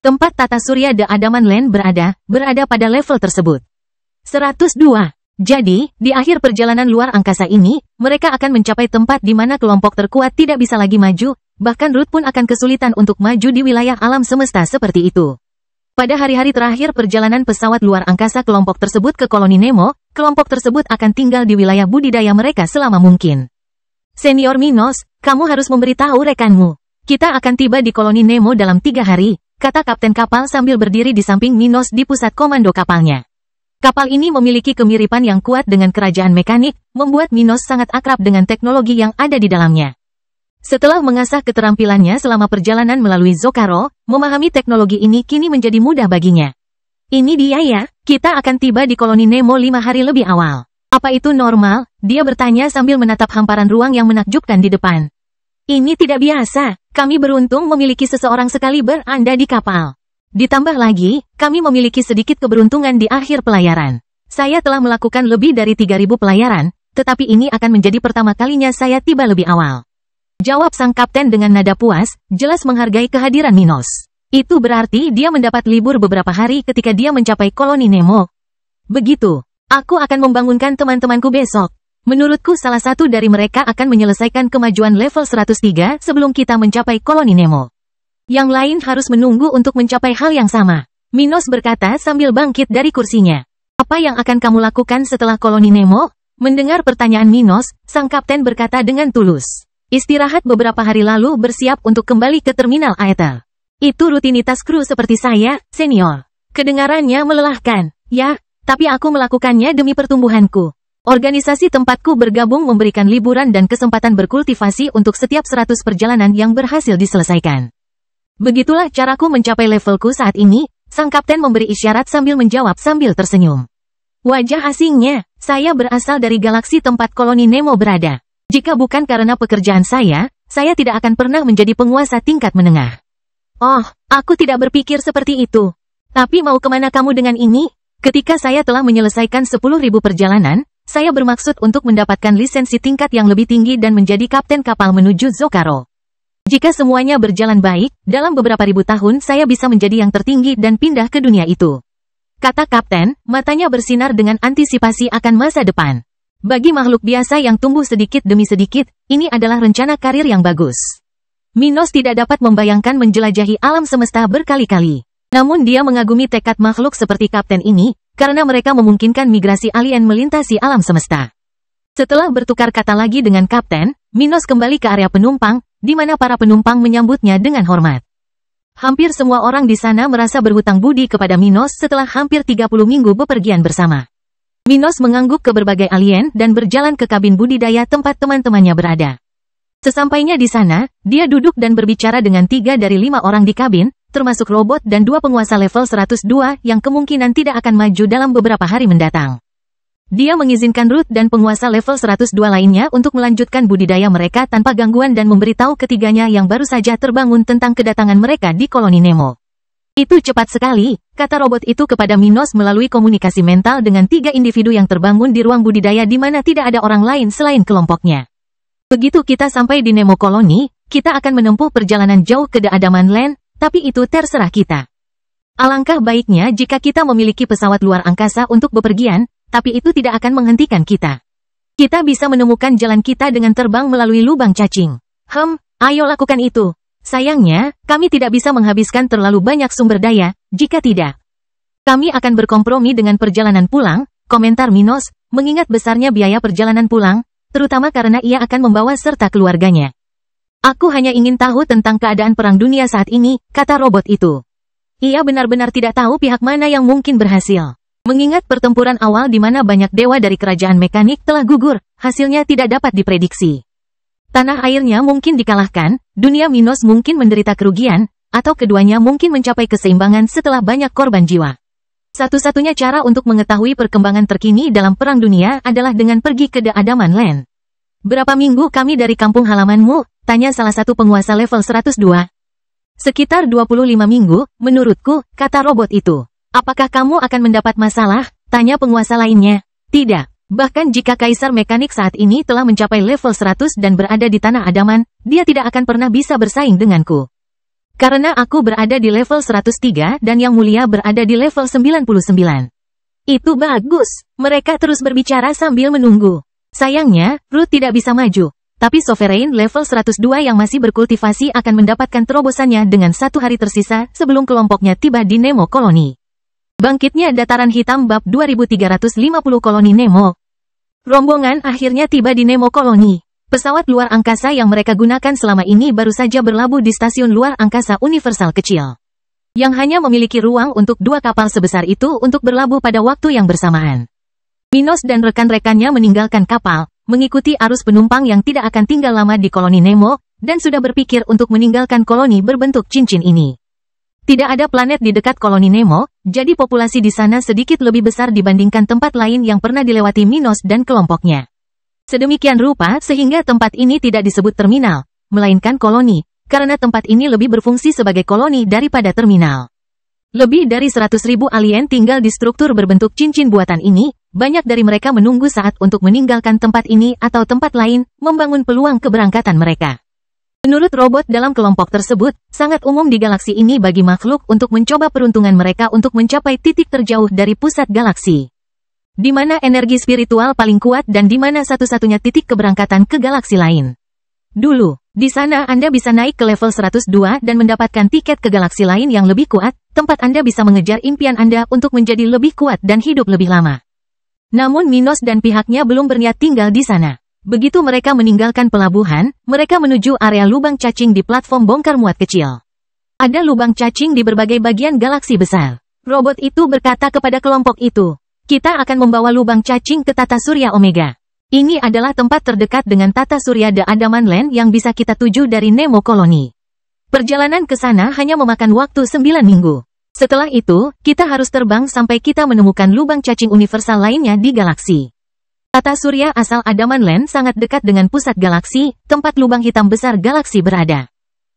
Tempat tata surya The Adaman Land berada pada level tersebut. 102. Jadi, di akhir perjalanan luar angkasa ini, mereka akan mencapai tempat di mana kelompok terkuat tidak bisa lagi maju, bahkan Ruth pun akan kesulitan untuk maju di wilayah alam semesta seperti itu. Pada hari-hari terakhir perjalanan pesawat luar angkasa kelompok tersebut ke koloni Nemo, kelompok tersebut akan tinggal di wilayah budidaya mereka selama mungkin. Senior Minos, kamu harus memberitahu rekanmu. Kita akan tiba di koloni Nemo dalam 3 hari, kata kapten kapal sambil berdiri di samping Minos di pusat komando kapalnya. Kapal ini memiliki kemiripan yang kuat dengan kerajaan mekanik, membuat Minos sangat akrab dengan teknologi yang ada di dalamnya. Setelah mengasah keterampilannya selama perjalanan melalui Zokaro, memahami teknologi ini kini menjadi mudah baginya. Ini dia ya, kita akan tiba di koloni Nemo 5 hari lebih awal. Apa itu normal? Dia bertanya sambil menatap hamparan ruang yang menakjubkan di depan. Ini tidak biasa, kami beruntung memiliki seseorang sekaliber Anda di kapal. Ditambah lagi, kami memiliki sedikit keberuntungan di akhir pelayaran. Saya telah melakukan lebih dari 3.000 pelayaran, tetapi ini akan menjadi pertama kalinya saya tiba lebih awal. Jawab sang kapten dengan nada puas, jelas menghargai kehadiran Minos. Itu berarti dia mendapat libur beberapa hari ketika dia mencapai koloni Nemo. Begitu, aku akan membangunkan teman-temanku besok. Menurutku salah satu dari mereka akan menyelesaikan kemajuan level 103 sebelum kita mencapai koloni Nemo. Yang lain harus menunggu untuk mencapai hal yang sama. Minos berkata sambil bangkit dari kursinya. Apa yang akan kamu lakukan setelah koloni Nemo? Mendengar pertanyaan Minos, sang kapten berkata dengan tulus. Istirahat beberapa hari lalu bersiap untuk kembali ke terminal Aether. Itu rutinitas kru seperti saya, senior. Kedengarannya melelahkan. Ya, tapi aku melakukannya demi pertumbuhanku. Organisasi tempatku bergabung memberikan liburan dan kesempatan berkultivasi untuk setiap 100 perjalanan yang berhasil diselesaikan. Begitulah caraku mencapai levelku saat ini, sang kapten memberi isyarat sambil menjawab sambil tersenyum. Wajah asingnya, saya berasal dari galaksi tempat koloni Nemo berada. Jika bukan karena pekerjaan saya tidak akan pernah menjadi penguasa tingkat menengah. Oh, aku tidak berpikir seperti itu. Tapi mau kemana kamu dengan ini? Ketika saya telah menyelesaikan 10.000 perjalanan, saya bermaksud untuk mendapatkan lisensi tingkat yang lebih tinggi dan menjadi kapten kapal menuju Zokaro. Jika semuanya berjalan baik, dalam beberapa ribu tahun saya bisa menjadi yang tertinggi dan pindah ke dunia itu. Kata kapten, matanya bersinar dengan antisipasi akan masa depan. Bagi makhluk biasa yang tumbuh sedikit demi sedikit, ini adalah rencana karir yang bagus. Minos tidak dapat membayangkan menjelajahi alam semesta berkali-kali. Namun dia mengagumi tekad makhluk seperti kapten ini, karena mereka memungkinkan migrasi alien melintasi alam semesta. Setelah bertukar kata lagi dengan kapten, Minos kembali ke area penumpang, di mana para penumpang menyambutnya dengan hormat. Hampir semua orang di sana merasa berhutang budi kepada Minos setelah hampir 30 minggu bepergian bersama. Minos mengangguk ke berbagai alien dan berjalan ke kabin budidaya tempat teman-temannya berada. Sesampainya di sana, dia duduk dan berbicara dengan 3 dari 5 orang di kabin, termasuk robot dan 2 penguasa level 102 yang kemungkinan tidak akan maju dalam beberapa hari mendatang. Dia mengizinkan Ruth dan penguasa level 102 lainnya untuk melanjutkan budidaya mereka tanpa gangguan dan memberitahu ketiganya yang baru saja terbangun tentang kedatangan mereka di koloni Nemo. Itu cepat sekali, kata robot itu kepada Minos melalui komunikasi mental dengan 3 individu yang terbangun di ruang budidaya di mana tidak ada orang lain selain kelompoknya. Begitu kita sampai di Nemo koloni, kita akan menempuh perjalanan jauh ke The Adaman Land, tapi itu terserah kita. Alangkah baiknya jika kita memiliki pesawat luar angkasa untuk bepergian, tapi itu tidak akan menghentikan kita. Kita bisa menemukan jalan kita dengan terbang melalui lubang cacing. Ayo lakukan itu. Sayangnya, kami tidak bisa menghabiskan terlalu banyak sumber daya, jika tidak. Kami akan berkompromi dengan perjalanan pulang, komentar Minos, mengingat besarnya biaya perjalanan pulang, terutama karena ia akan membawa serta keluarganya. Aku hanya ingin tahu tentang keadaan perang dunia saat ini, kata robot itu. Ia benar-benar tidak tahu pihak mana yang mungkin berhasil. Mengingat pertempuran awal di mana banyak dewa dari kerajaan mekanik telah gugur, hasilnya tidak dapat diprediksi. Tanah airnya mungkin dikalahkan, dunia Minos mungkin menderita kerugian, atau keduanya mungkin mencapai keseimbangan setelah banyak korban jiwa. Satu-satunya cara untuk mengetahui perkembangan terkini dalam perang dunia adalah dengan pergi ke The Adaman Land. Berapa minggu kami dari kampung halamanmu? Tanya salah satu penguasa level 102. Sekitar 25 minggu, menurutku, kata robot itu. Apakah kamu akan mendapat masalah? Tanya penguasa lainnya. Tidak. Bahkan jika kaisar mekanik saat ini telah mencapai level 100 dan berada di tanah Adaman, dia tidak akan pernah bisa bersaing denganku. Karena aku berada di level 103 dan Yang Mulia berada di level 99. Itu bagus. Mereka terus berbicara sambil menunggu. Sayangnya, Ruth tidak bisa maju. Tapi Sovereign level 102 yang masih berkultivasi akan mendapatkan terobosannya dengan 1 hari tersisa sebelum kelompoknya tiba di Nemo Koloni. Bangkitnya dataran hitam bab 2350 koloni Nemo. Rombongan akhirnya tiba di Nemo Koloni. Pesawat luar angkasa yang mereka gunakan selama ini baru saja berlabuh di stasiun luar angkasa universal kecil, yang hanya memiliki ruang untuk 2 kapal sebesar itu untuk berlabuh pada waktu yang bersamaan. Minos dan rekan-rekannya meninggalkan kapal, mengikuti arus penumpang yang tidak akan tinggal lama di koloni Nemo, dan sudah berpikir untuk meninggalkan koloni berbentuk cincin ini. Tidak ada planet di dekat koloni Nemo, jadi populasi di sana sedikit lebih besar dibandingkan tempat lain yang pernah dilewati Minos dan kelompoknya. Sedemikian rupa sehingga tempat ini tidak disebut terminal, melainkan koloni, karena tempat ini lebih berfungsi sebagai koloni daripada terminal. Lebih dari 100.000 alien tinggal di struktur berbentuk cincin buatan ini. Banyak dari mereka menunggu saat untuk meninggalkan tempat ini atau tempat lain, membangun peluang keberangkatan mereka. Menurut robot dalam kelompok tersebut, sangat umum di galaksi ini bagi makhluk untuk mencoba peruntungan mereka untuk mencapai titik terjauh dari pusat galaksi, di mana energi spiritual paling kuat dan di mana satu-satunya titik keberangkatan ke galaksi lain. Dulu, di sana Anda bisa naik ke level 102 dan mendapatkan tiket ke galaksi lain yang lebih kuat, tempat Anda bisa mengejar impian Anda untuk menjadi lebih kuat dan hidup lebih lama. Namun Minos dan pihaknya belum berniat tinggal di sana. Begitu mereka meninggalkan pelabuhan, mereka menuju area lubang cacing di platform bongkar muat kecil. Ada lubang cacing di berbagai bagian galaksi besar. Robot itu berkata kepada kelompok itu, "Kita akan membawa lubang cacing ke Tata Surya Omega. Ini adalah tempat terdekat dengan Tata Surya The Adaman Land yang bisa kita tuju dari Nemo Koloni. Perjalanan ke sana hanya memakan waktu 9 minggu. Setelah itu, kita harus terbang sampai kita menemukan lubang cacing universal lainnya di galaksi. Tata Surya asal Adaman Land sangat dekat dengan pusat galaksi, tempat lubang hitam besar galaksi berada.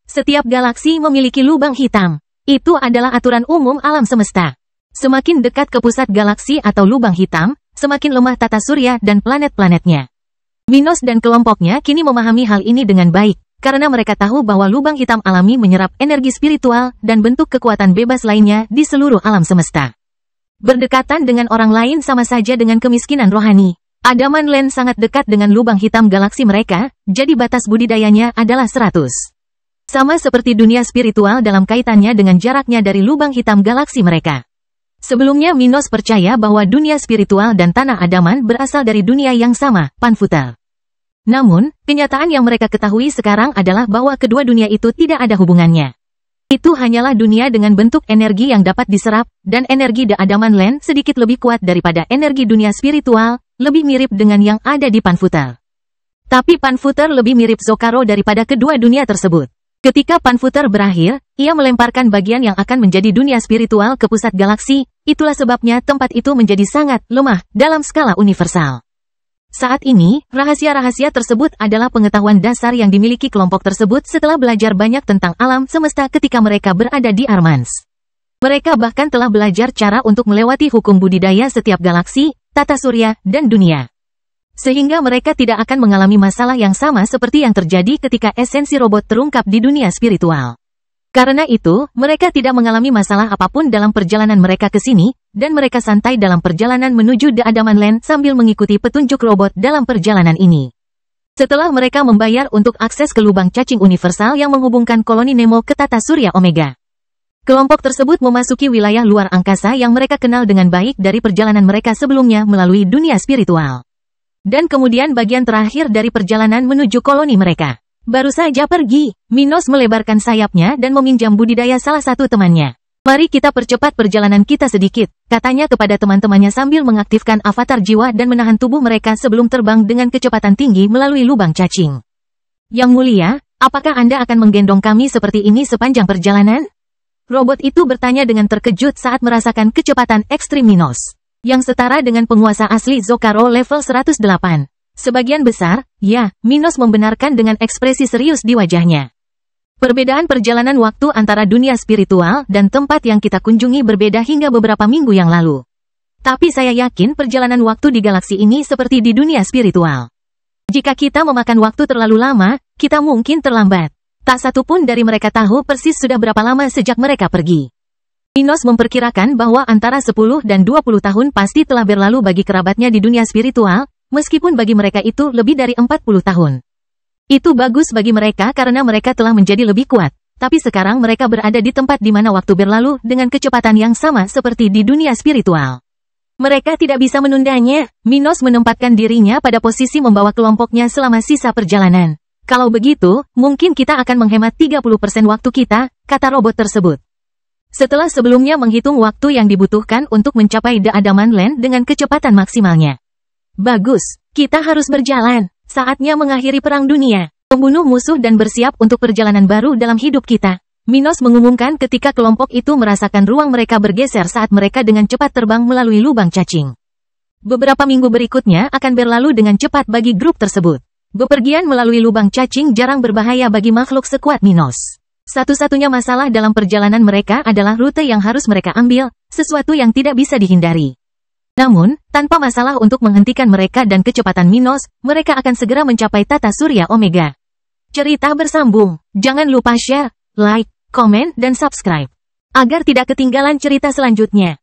Setiap galaksi memiliki lubang hitam. Itu adalah aturan umum alam semesta. Semakin dekat ke pusat galaksi atau lubang hitam, semakin lemah Tata Surya dan planet-planetnya. Minos dan kelompoknya kini memahami hal ini dengan baik, karena mereka tahu bahwa lubang hitam alami menyerap energi spiritual dan bentuk kekuatan bebas lainnya di seluruh alam semesta. Berdekatan dengan orang lain sama saja dengan kemiskinan rohani. Adaman Land sangat dekat dengan lubang hitam galaksi mereka, jadi batas budidayanya adalah 100. Sama seperti dunia spiritual dalam kaitannya dengan jaraknya dari lubang hitam galaksi mereka. Sebelumnya Minos percaya bahwa dunia spiritual dan tanah Adaman berasal dari dunia yang sama, Panfutal. Namun, kenyataan yang mereka ketahui sekarang adalah bahwa kedua dunia itu tidak ada hubungannya. Itu hanyalah dunia dengan bentuk energi yang dapat diserap, dan energi The Adaman Land sedikit lebih kuat daripada energi dunia spiritual, lebih mirip dengan yang ada di Panfutal. Tapi Panfutal lebih mirip Zokaro daripada kedua dunia tersebut. Ketika Panfutal berakhir, ia melemparkan bagian yang akan menjadi dunia spiritual ke pusat galaksi, itulah sebabnya tempat itu menjadi sangat lemah dalam skala universal. Saat ini, rahasia-rahasia tersebut adalah pengetahuan dasar yang dimiliki kelompok tersebut setelah belajar banyak tentang alam semesta ketika mereka berada di Armans. Mereka bahkan telah belajar cara untuk melewati hukum budidaya setiap galaksi, tata surya, dan dunia. Sehingga mereka tidak akan mengalami masalah yang sama seperti yang terjadi ketika esensi robot terungkap di dunia spiritual. Karena itu, mereka tidak mengalami masalah apapun dalam perjalanan mereka ke sini, dan mereka santai dalam perjalanan menuju The Adaman Land sambil mengikuti petunjuk robot dalam perjalanan ini. Setelah mereka membayar untuk akses ke lubang cacing universal yang menghubungkan koloni Nemo ke Tata Surya Omega, kelompok tersebut memasuki wilayah luar angkasa yang mereka kenal dengan baik dari perjalanan mereka sebelumnya melalui dunia spiritual. Dan kemudian bagian terakhir dari perjalanan menuju koloni mereka. Baru saja pergi, Minos melebarkan sayapnya dan meminjam budidaya salah satu temannya. "Mari kita percepat perjalanan kita sedikit," katanya kepada teman-temannya sambil mengaktifkan avatar jiwa dan menahan tubuh mereka sebelum terbang dengan kecepatan tinggi melalui lubang cacing. "Yang mulia, apakah Anda akan menggendong kami seperti ini sepanjang perjalanan?" Robot itu bertanya dengan terkejut saat merasakan kecepatan ekstrim Minos, yang setara dengan penguasa asli Zokaro level 108. Sebagian besar, ya, Minos membenarkan dengan ekspresi serius di wajahnya. Perbedaan perjalanan waktu antara dunia spiritual dan tempat yang kita kunjungi berbeda hingga beberapa minggu yang lalu. Tapi saya yakin perjalanan waktu di galaksi ini seperti di dunia spiritual. Jika kita memakan waktu terlalu lama, kita mungkin terlambat. Tak satu pun dari mereka tahu persis sudah berapa lama sejak mereka pergi. Minos memperkirakan bahwa antara 10 dan 20 tahun pasti telah berlalu bagi kerabatnya di dunia spiritual, meskipun bagi mereka itu lebih dari 40 tahun. Itu bagus bagi mereka karena mereka telah menjadi lebih kuat. Tapi sekarang mereka berada di tempat di mana waktu berlalu dengan kecepatan yang sama seperti di dunia spiritual. Mereka tidak bisa menundanya. Minos menempatkan dirinya pada posisi membawa kelompoknya selama sisa perjalanan. Kalau begitu, mungkin kita akan menghemat 30% waktu kita, kata robot tersebut. Setelah sebelumnya menghitung waktu yang dibutuhkan untuk mencapai The Adaman Land dengan kecepatan maksimalnya. Bagus, kita harus berjalan. Saatnya mengakhiri perang dunia, membunuh musuh dan bersiap untuk perjalanan baru dalam hidup kita. Minos mengumumkan ketika kelompok itu merasakan ruang mereka bergeser saat mereka dengan cepat terbang melalui lubang cacing. Beberapa minggu berikutnya akan berlalu dengan cepat bagi grup tersebut. Bepergian melalui lubang cacing jarang berbahaya bagi makhluk sekuat Minos. Satu-satunya masalah dalam perjalanan mereka adalah rute yang harus mereka ambil, sesuatu yang tidak bisa dihindari. Namun, tanpa masalah untuk menghentikan mereka dan kecepatan Minos, mereka akan segera mencapai tata surya Omega. Cerita bersambung. Jangan lupa share, like, komen, dan subscribe. Agar tidak ketinggalan cerita selanjutnya.